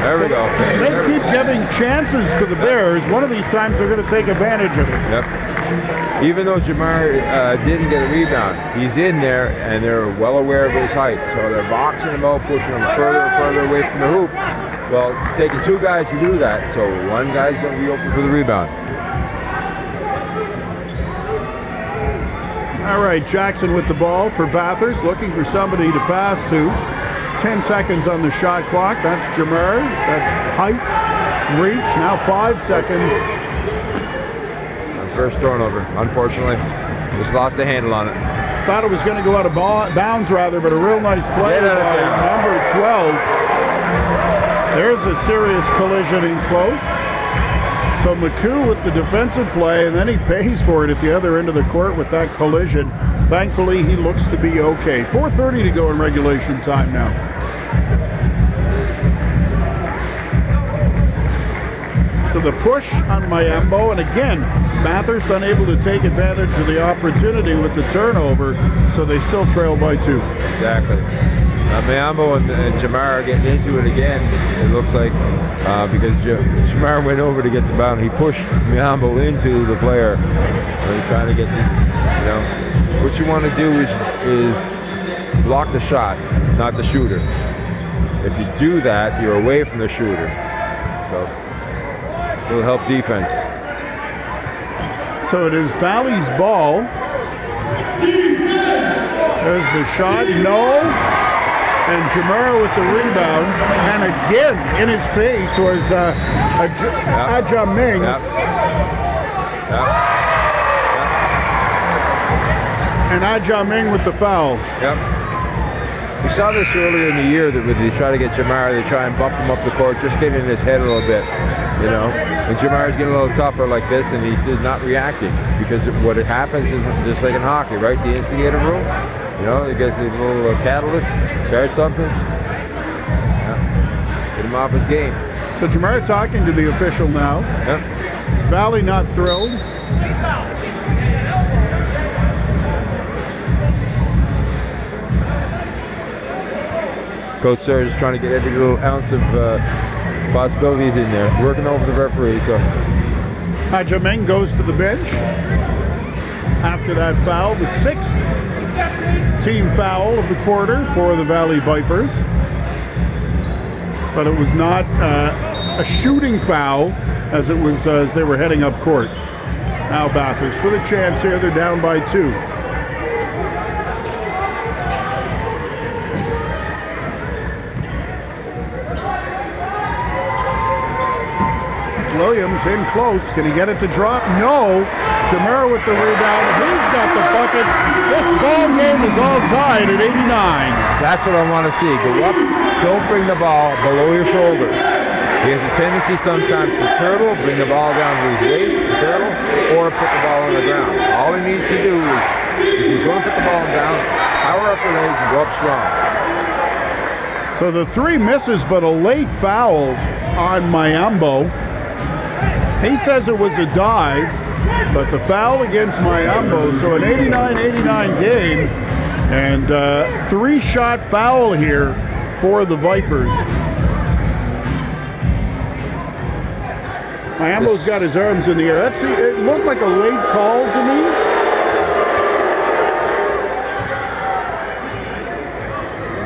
Speaker 2: There we go.
Speaker 1: They keep giving chances to the Bears. One of these times they're going to take advantage of it.
Speaker 2: Yep. Even though Jamar didn't get a rebound, he's in there, and they're well aware of his height. So they're boxing him out, pushing him further and further away from the hoop. Well, it's taking 2 guys to do that, so one guy's going to be open for the rebound.
Speaker 1: All right, Jackson with the ball for Bathurst, looking for somebody to pass to. 10 seconds on the shot clock. That's Jamar. That height, reach. Now 5 seconds.
Speaker 2: first turnover, unfortunately. Just lost the handle on it.
Speaker 1: Thought it was going to go out of bounds rather, but a real nice play
Speaker 2: Get out of
Speaker 1: by
Speaker 2: town.
Speaker 1: number 12. There's a serious collision in close. So McCoo with the defensive play, and then he pays for it at the other end of the court with that collision. Thankfully, he looks to be okay. 4:30 to go in regulation time now. So the push on Mayambo, and again, Bathurst unable to take advantage of the opportunity with the turnover, so they still trail by 2.
Speaker 2: Exactly. Mayambo and Jamar are getting into it again. It looks like because Jamar went over to get the bound, he pushed Mayambo into the player. So he's trying to get the, what you want to do is block the shot, not the shooter. If you do that, you're away from the shooter. So it'll help defense.
Speaker 1: So it is Valley's ball. There's the shot, no. And Jamar with the rebound. And again, in his face was Aja Ming.
Speaker 2: Yep. Yep.
Speaker 1: And Aja Ming with the foul.
Speaker 2: Yep. We saw this earlier in the year that when they try to get Jamar, they try and bump him up the court, just get in his head a little bit, And Jamar's getting a little tougher like this, and he's not reacting because what happens is just like in hockey, right? The instigator rule, he gets a little catalyst, start something, get him off his game.
Speaker 1: So Jamar talking to the official now.
Speaker 2: Yep.
Speaker 1: Valley not thrilled.
Speaker 2: Coach Sir is trying to get every little ounce of possibilities in there, working over the referee. So
Speaker 1: Aja Ming goes to the bench after that foul, the 6th team foul of the quarter for the Valley Vipers. But it was not a shooting foul as it was as they were heading up court. Now Bathurst with a chance here. They're down by 2. Williams in close. Can he get it to drop? No. Jamar with the rebound. He's got the bucket. This ball game is all tied at 89.
Speaker 2: that's what I want to see. Go up, don't bring the ball below your shoulder. He has a tendency sometimes to turtle, bring the ball down to his waist, turtle, or put the ball on the ground. All he needs to do is, if he's going to put the ball down, power up the legs and go up strong.
Speaker 1: So the 3 misses, but a late foul on Mayambo. He says it was a dive, but the foul against Mayambo. So an 89-89 game, and 3-shot foul here for the Vipers. Mayambo's got his arms in the air. It looked like a late call to me.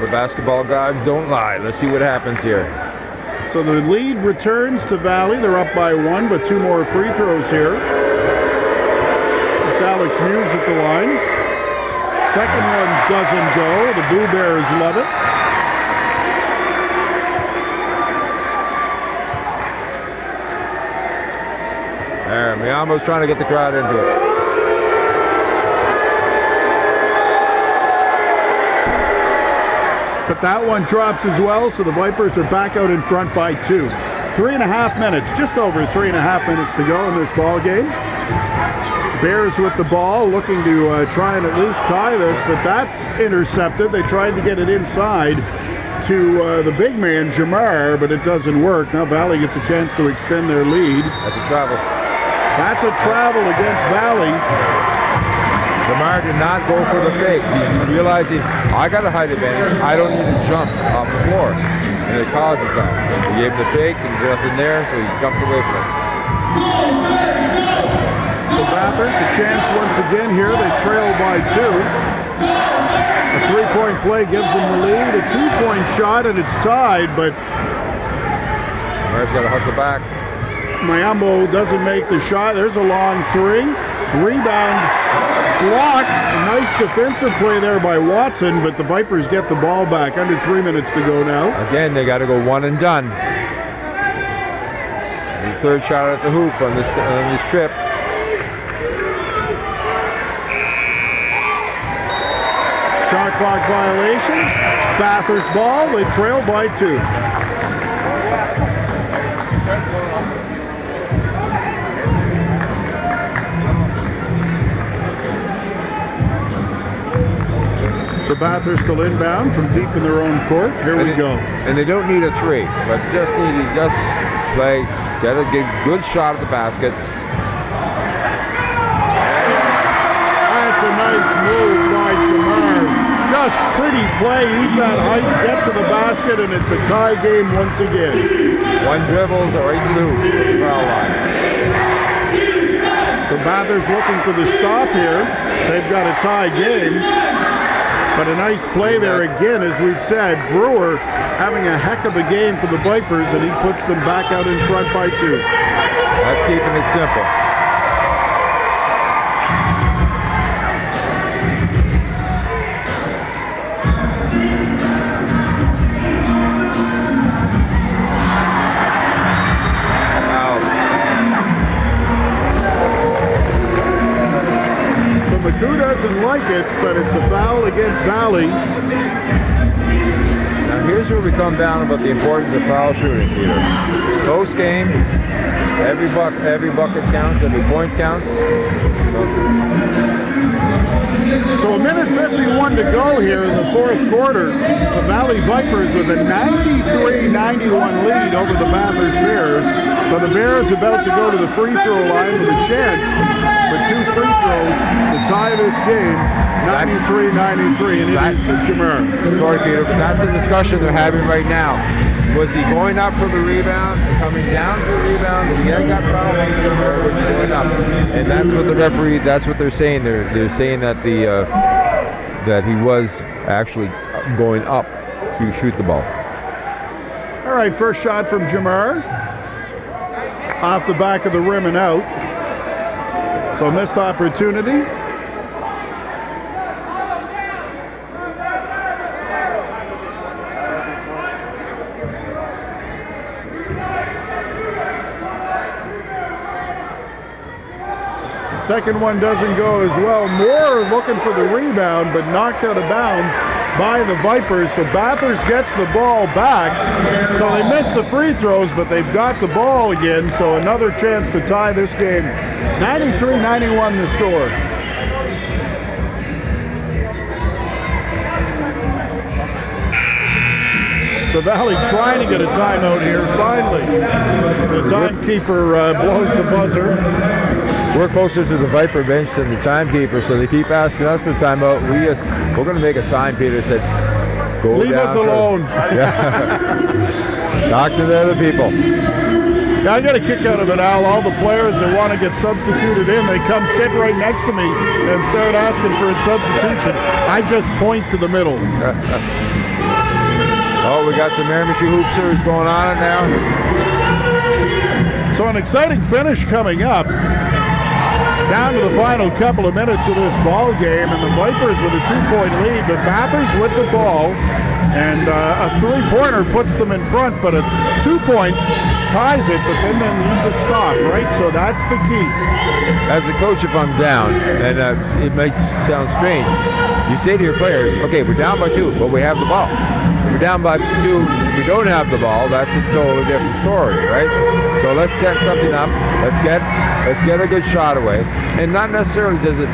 Speaker 2: The basketball gods don't lie. Let's see what happens here.
Speaker 1: So the lead returns to Valley. They're up by 1, but 2 more free throws here. It's Alex Muse at the line. Second one doesn't go. The Blue Bears love it.
Speaker 2: There, Mayambo's trying to get the crowd into it.
Speaker 1: But that one drops as well, so the Vipers are back out in front by 2. 3.5 minutes, just over 3.5 minutes to go in this ball game. Bears with the ball, looking to try and at least tie this, but that's intercepted. They tried to get it inside to the big man, Jamar, but it doesn't work. Now Valley gets a chance to extend their lead.
Speaker 2: That's a travel.
Speaker 1: That's a travel against Valley.
Speaker 2: Jamar did not go for the fake. He's realizing, I got a height advantage. I don't need to jump off the floor. And it causes that. He gave him the fake and there's nothing there, so he jumped away from it.
Speaker 1: So Bathurst, a chance once again here. They trail by 2. A 3-point play gives them the lead. A 2-point shot and it's tied, but
Speaker 2: Jamar's got to hustle back.
Speaker 1: Mayambo doesn't make the shot. There's a long 3. Rebound blocked. A nice defensive play there by Watson, but the Vipers get the ball back. Under 3 minutes to go now.
Speaker 2: Again, they got to go one and done. It's the 3rd shot at the hoop on this trip.
Speaker 1: clock violation. Bathurst ball, they trail by 2. So Bathurst still inbound from deep in their own court. Here we go.
Speaker 2: And they don't need a 3, but just need to play, get a good shot at the basket.
Speaker 1: That's a nice move by Jamar. Just pretty play. Use that height, get to the basket, and it's a tie game once again.
Speaker 2: One dribble to right to the foul line.
Speaker 1: So Bathurst looking for the stop here. They've got a tie game. But a nice play there again, as we've said. Brewer having a heck of a game for the Vipers, and he puts them back out in front by 2.
Speaker 2: That's keeping it simple.
Speaker 1: McHugh doesn't like it, but it's a foul against Valley.
Speaker 2: Now here's where we come down about the importance of foul shooting, Peter. Close game, every bucket counts, every point counts.
Speaker 1: So a minute 51 to go here in the fourth quarter. The Valley Vipers with a 93-91 lead over the Bathurst Bears. So the Bears about to go to the free throw line with a chance for 2 free throws to tie this game, 93-93, and it is Jamar.
Speaker 2: Sorry, Peter, but that's the discussion they're having right now. Was he going up for the rebound, coming down for the rebound, and he got fouled, or was he going up? And that's what the referee, that's what they're saying. They're saying that that he was actually going up to shoot the ball.
Speaker 1: All right, first shot from Jamar. Off the back of the rim and out. So missed opportunity. Second one doesn't go as well. Moore looking for the rebound, but knocked out of bounds by the Vipers. So Bathurst gets the ball back. So they missed the free throws, but they've got the ball again. So another chance to tie this game. 93-91 the score. So Valley trying to get a timeout here. Finally, the timekeeper blows the buzzer.
Speaker 2: We're closer to the Viper bench than the timekeeper, so they keep asking us for timeout. We're going to make a sign, Peter said, go
Speaker 1: Leave
Speaker 2: down.
Speaker 1: us alone.
Speaker 2: Yeah. Talk to the other people.
Speaker 1: Yeah, I got a kick out of it, Al. All the players that want to get substituted in, they come sit right next to me and start asking for a substitution. I just point to the middle.
Speaker 2: Oh, we got some Miramichi hoopsers going on it now.
Speaker 1: So an exciting finish coming up. Down to the final couple of minutes of this ball game, and the Vipers with a 2-point lead, but Bathurst with the ball, and a 3-pointer puts them in front, but a 2-point ties it, but then they need to stop, right? So that's the key.
Speaker 2: As a coach, if I'm down, and it might sound strange, you say to your players, okay, we're down by 2, but we have the ball. If we're down by 2, we don't have the ball, that's a totally different story, right? So let's set something up, let's get a good shot away, and not necessarily does it,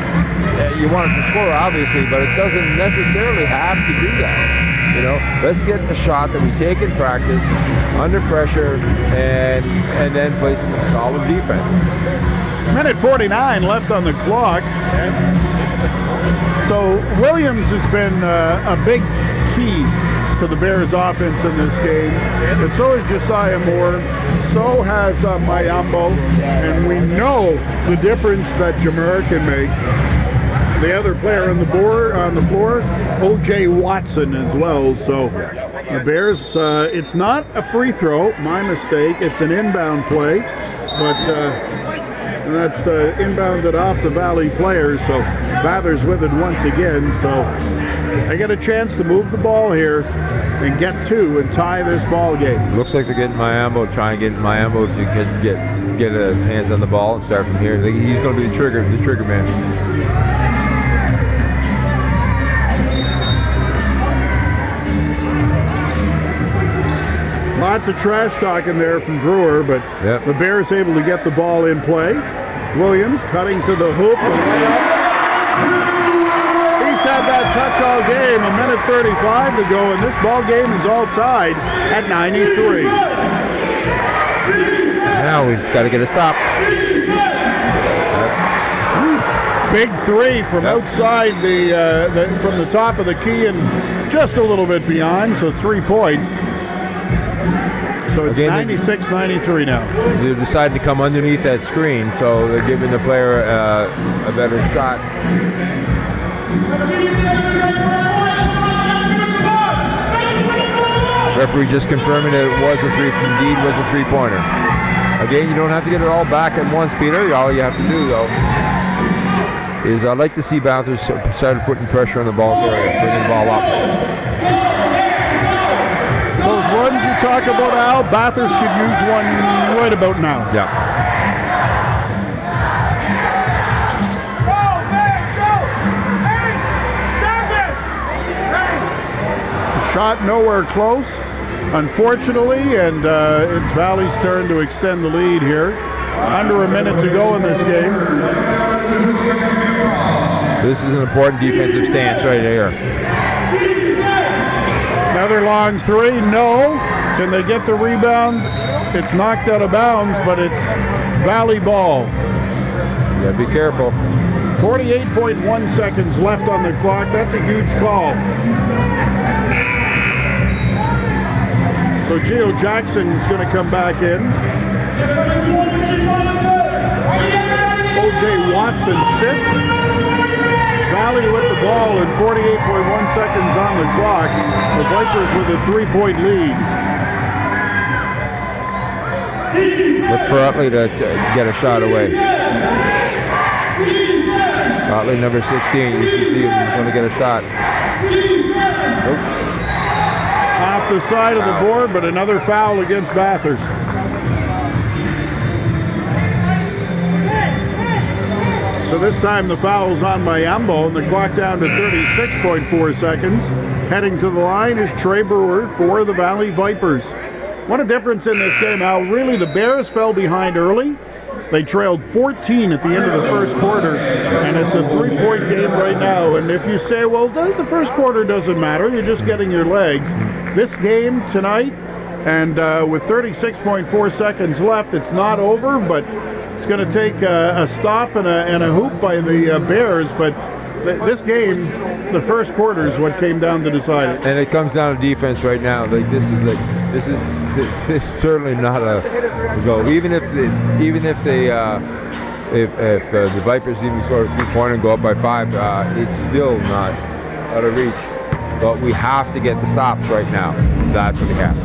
Speaker 2: you want it to score obviously, but it doesn't necessarily have to do that. You know, let's get a shot that we take in practice under pressure and then play some solid defense.
Speaker 1: Minute 49 left on the clock. So Williams has been a big key to the Bears offense in this game, and so is Josiah Moore, so has Mayambo, and we know the difference that Jamar can make. The other player on the floor, O.J. Watson as well. So the Bears, it's not a free throw, my mistake. It's an inbound play, but that's inbounded off the Valley players. So Bathurst with it once again. So they get a chance to move the ball here and get 2 and tie this ball game.
Speaker 2: Looks like they're getting Mayambo, trying to get Mayambo to get his hands on the ball and start from here. He's going to be the trigger man.
Speaker 1: lots of trash talking there from Brewer, but
Speaker 2: Yep.
Speaker 1: the Bears able to get the ball in play. Williams cutting to the hoop. He's had that touch all game. 1:35 to go, and this ball game is all tied at 93.
Speaker 2: Now we just got to get a stop.
Speaker 1: Big three from outside from the top of the key and just a little bit beyond, so 3 points. So it's 96-93 now.
Speaker 2: They decided to come underneath that screen, so they're giving the player a better shot. Referee just confirming that it was indeed was a three-pointer. Again, you don't have to get it all back at once, Peter. All you have to do, though, is I'd like to see Bathurst start putting pressure on the ball area, bringing the ball up.
Speaker 1: Those runs you talk about, Al, Bathurst could use one right about now.
Speaker 2: Yeah.
Speaker 1: Shot nowhere close, unfortunately, and it's Valley's turn to extend the lead here. Under a minute to go in this game.
Speaker 2: This is an important defensive stance right here.
Speaker 1: Another long three, no. Can they get the rebound? It's knocked out of bounds, but it's Valley ball.
Speaker 2: You gotta be careful.
Speaker 1: 48.1 seconds left on the clock. That's a huge call. So Geo Jackson's going to come back in. O.J. Watson sits. Valley with the ball and 48.1 seconds on the clock. The Vipers with a 3-point lead.
Speaker 2: Look for Utley to get a shot away. Utley, number 16, you can see him, he's going to get a shot. Nope.
Speaker 1: Off the side of the board, but another foul against Bathurst. So this time the foul's on Mayambo, and the clock down to 36.4 seconds. Heading to the line is Trey Brewer for the Valley Vipers. What a difference in this game, Al. Really, the Bears fell behind early. They trailed 14 at the end of the first quarter, and it's a 3-point game right now. And if you say, well, the first quarter doesn't matter, you're just getting your legs. This game tonight, and with 36.4 seconds left, it's not over, but it's going to take a stop and a hoop by the Bears. But this game, the first quarter is what came down to decide it.
Speaker 2: And it comes down to defense right now. Like this is certainly not a go. Even if the Vipers even score a 3-pointer and go up by 5, it's still not out of reach. But we have to get the stops right now. That's what we have.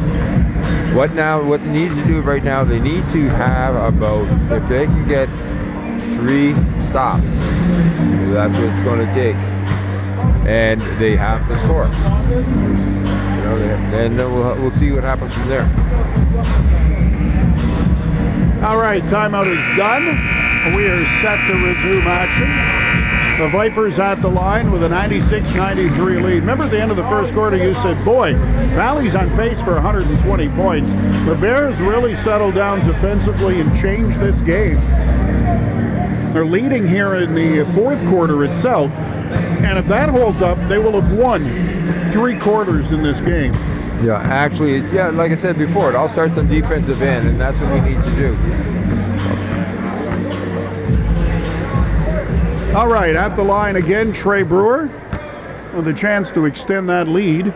Speaker 2: What they need to do right now, they need to have about, if they can get 3 stops, that's what it's going to take. And they have to score. You know, and then we'll see what happens from there.
Speaker 1: All right, timeout is done. We are set to resume action. The Vipers at the line with a 96-93 lead. Remember at the end of the first quarter you said, boy, Valley's on pace for 120 points. The Bears really settled down defensively and changed this game. They're leading here in the fourth quarter itself. And if that holds up, they will have won 3 quarters in this game.
Speaker 2: Yeah, actually, like I said before, it all starts on defensive end, and that's what we need to do.
Speaker 1: All right, at the line again, Trey Brewer with a chance to extend that lead. The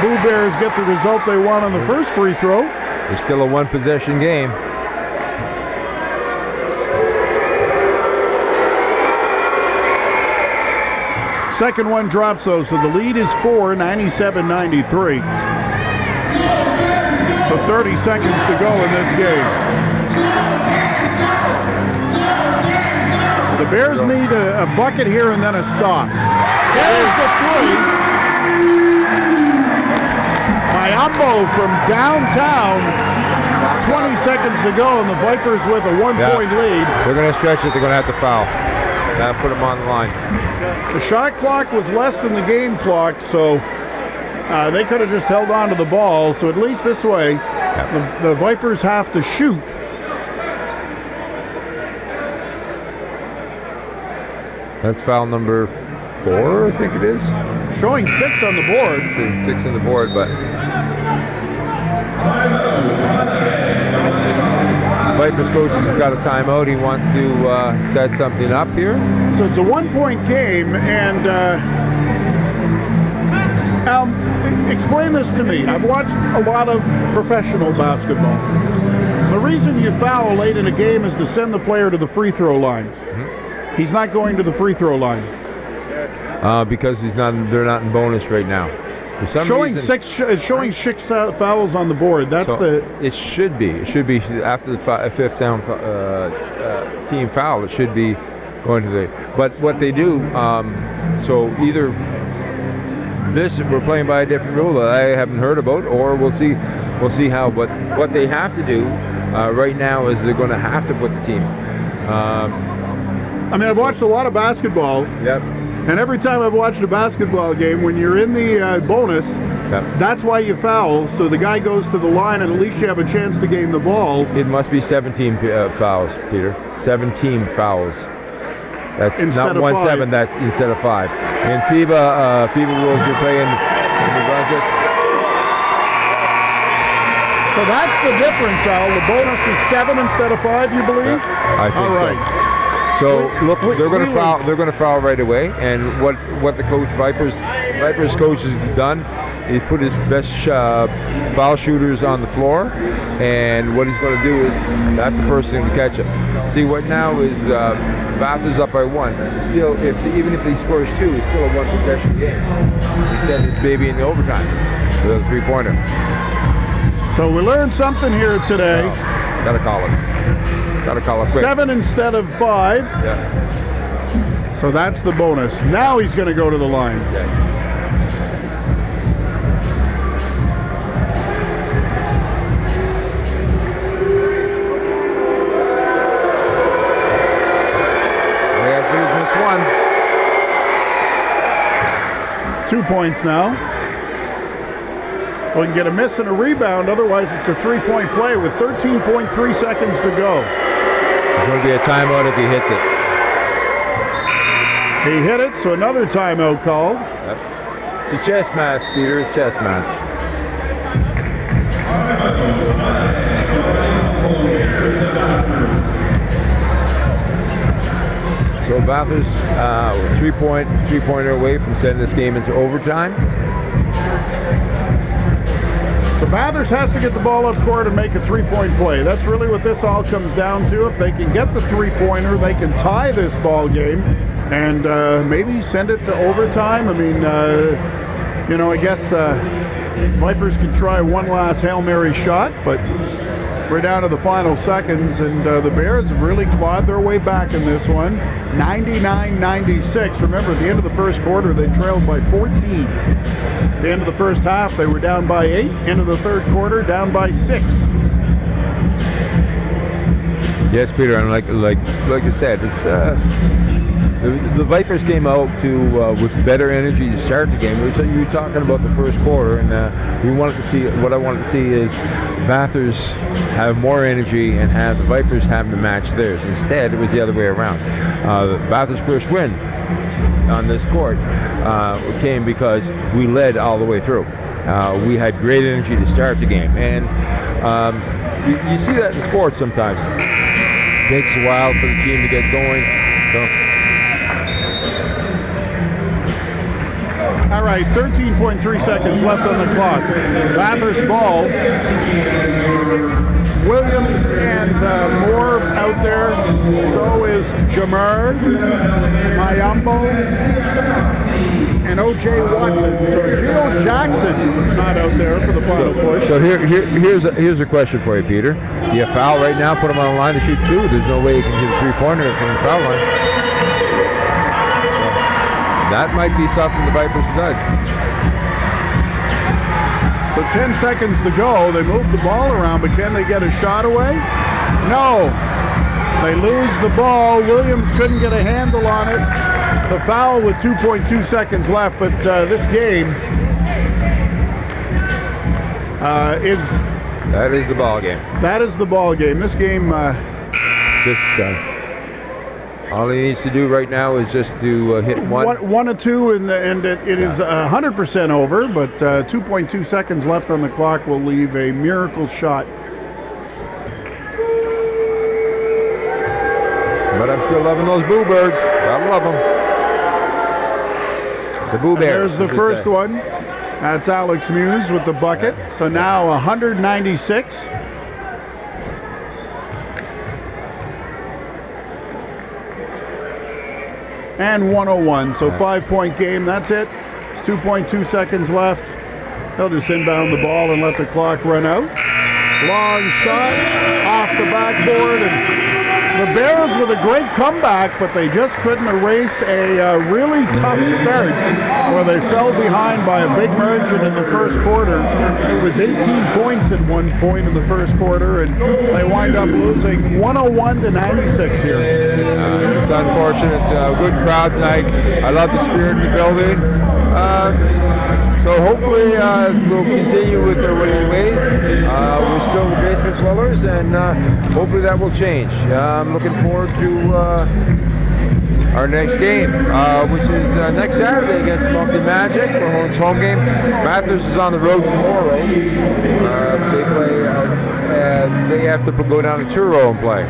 Speaker 1: Boo Bears get the result they want on the first free throw.
Speaker 2: It's still a 1-possession game.
Speaker 1: Second one drops though, so the lead is 4, 97-93. So 30 seconds to go in this game. The Bears need a bucket here and then a stop. There's the 3. Mayambo from downtown 20 seconds to go, and the Vipers with a 1-point lead.
Speaker 2: They're going to stretch it. They're going to have to foul. Put them on the line.
Speaker 1: The shot clock was less than the game clock, so they could have just held on to the ball. So at least this way, the Vipers have to shoot.
Speaker 2: That's foul number 4, I think it is.
Speaker 1: Showing 6 on the board.
Speaker 2: 6 on the board, but Vipers coach has got a timeout. He wants to set something up here.
Speaker 1: So it's a 1-point game, and explain this to me. I've watched a lot of professional basketball. The reason you foul late in a game is to send the player to the free throw line. He's not going to the free throw line.
Speaker 2: Because they're not in bonus right now. For some
Speaker 1: showing
Speaker 2: reason,
Speaker 1: showing 6 fouls on the board. That's
Speaker 2: It should be. It should be after the 5th down team foul. It should be going to the. But what they do, so either we're playing by a different rule that I haven't heard about, or we'll see how. But what they have to do right now is they're going to have to put the team.
Speaker 1: I mean, I've watched a lot of basketball.
Speaker 2: Yep.
Speaker 1: And every time I've watched a basketball game, when you're in the bonus, that's why you foul. So the guy goes to the line, and at least you have a chance to gain the ball.
Speaker 2: It must be 17 fouls, Peter. 17 fouls. That's
Speaker 1: instead
Speaker 2: not 1-7. That's instead of 5. And FIBA rules you're playing in New Brunswick.
Speaker 1: So that's the difference, Al. The bonus is 7 instead of 5, you believe?
Speaker 2: Yeah, I think
Speaker 1: All right.
Speaker 2: so. So look, they're going to foul. They're going to foul right away. And what the Vipers coach has done, he put his best foul shooters on the floor, and what he's going to do is that's the person to catch it. See, what now is Bathurst up by 1. Still, even if he scores 2, it's still a 1 possession game. He sent his baby in the overtime with a 3-pointer.
Speaker 1: So we learned something here today.
Speaker 2: Gotta call it. Gotta call it quick.
Speaker 1: 7 instead of 5.
Speaker 2: Yeah.
Speaker 1: So that's the bonus. Now he's going to go to the line.
Speaker 2: Okay.
Speaker 1: 2 points now. We can get a miss and a rebound, otherwise it's a 3-point play with 13.3 seconds to go.
Speaker 2: There's going to be a timeout if he hits it.
Speaker 1: He hit it, so another timeout called.
Speaker 2: Yep. It's a chest match, Peter. Chest match. So Bathurst, 3-pointer away from sending this game into overtime.
Speaker 1: So Bathurst has to get the ball up court and make a 3-point play. That's really what this all comes down to. If they can get the 3-pointer, they can tie this ball game and maybe send it to overtime. I mean, I guess Vipers can try one last Hail Mary shot, but we're down to the final seconds, and the Bears have really clawed their way back in this one. 99-96. Remember, at the end of the first quarter, they trailed by 14. At the end of the first half, they were down by 8. End of the third quarter, down by 6.
Speaker 2: Yes, Peter, and like I said, it's the Vipers came out with better energy to start the game. You were talking about the first quarter, and what I wanted to see is Bathurst have more energy and have the Vipers have to match theirs. Instead, it was the other way around. Bathurst's first win on this court came because we led all the way through. We had great energy to start the game, and you see that in sports sometimes. It takes a while for the team to get going. So.
Speaker 1: All right, 13.3 seconds left on the clock. Bathurst ball. Williams and Moore out there. So is Jamar, Mayambo, and O.J. Watson. So Gio Jackson not out there for the final push.
Speaker 2: So here's a question for you, Peter. You foul right now, put him on the line to shoot 2. There's no way you can hit a 3-pointer from the foul line. That might be something the Vipers does.
Speaker 1: With 10 seconds to go, they move the ball around, but can they get a shot away? No. They lose the ball. Williams couldn't get a handle on it. The foul with 2.2 seconds left, but this game
Speaker 2: That is the ball game.
Speaker 1: that is the ball game. This game,
Speaker 2: All he needs to do right now is just to hit one.
Speaker 1: 1 or 2, and it is 100% over, but 2.2 seconds left on the clock will leave a miracle shot.
Speaker 2: But I'm still loving those Boo Birds. I love them. The Boo Bears.
Speaker 1: There's the first one. That's Alex Muse with the bucket. So now 196. And 101. So 5-point game. That's it. 2.2 seconds left. They'll just inbound the ball and let the clock run out. Long shot off the backboard. And the Bears with a great comeback, but they just couldn't erase a really tough start where they fell behind by a big margin in the first quarter. It was 18 points at one point in the first quarter, and they wind up losing 101-96 here.
Speaker 2: It's unfortunate. Good crowd tonight. I love the spirit of the building. So hopefully we'll continue with their winning ways. We're still the basement dwellers, and hopefully that will change. I'm looking forward to our next game, which is next Saturday against Moncton Magic. It's home game. Bathurst is on the road tomorrow. They play. They have to go down to Truro and play.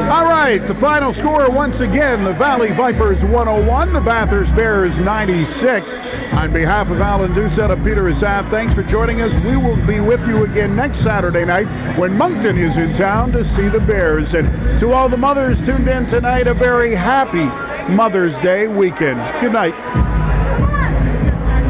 Speaker 1: All right, the final score once again, the Valley Vipers 101, the Bathurst Bears 96. On behalf of Alan Doucette and Peter Asaf, thanks for joining us. We will be with you again next Saturday night when Moncton is in town to see the Bears. And to all the mothers tuned in tonight, a very happy Mother's Day weekend. Good night.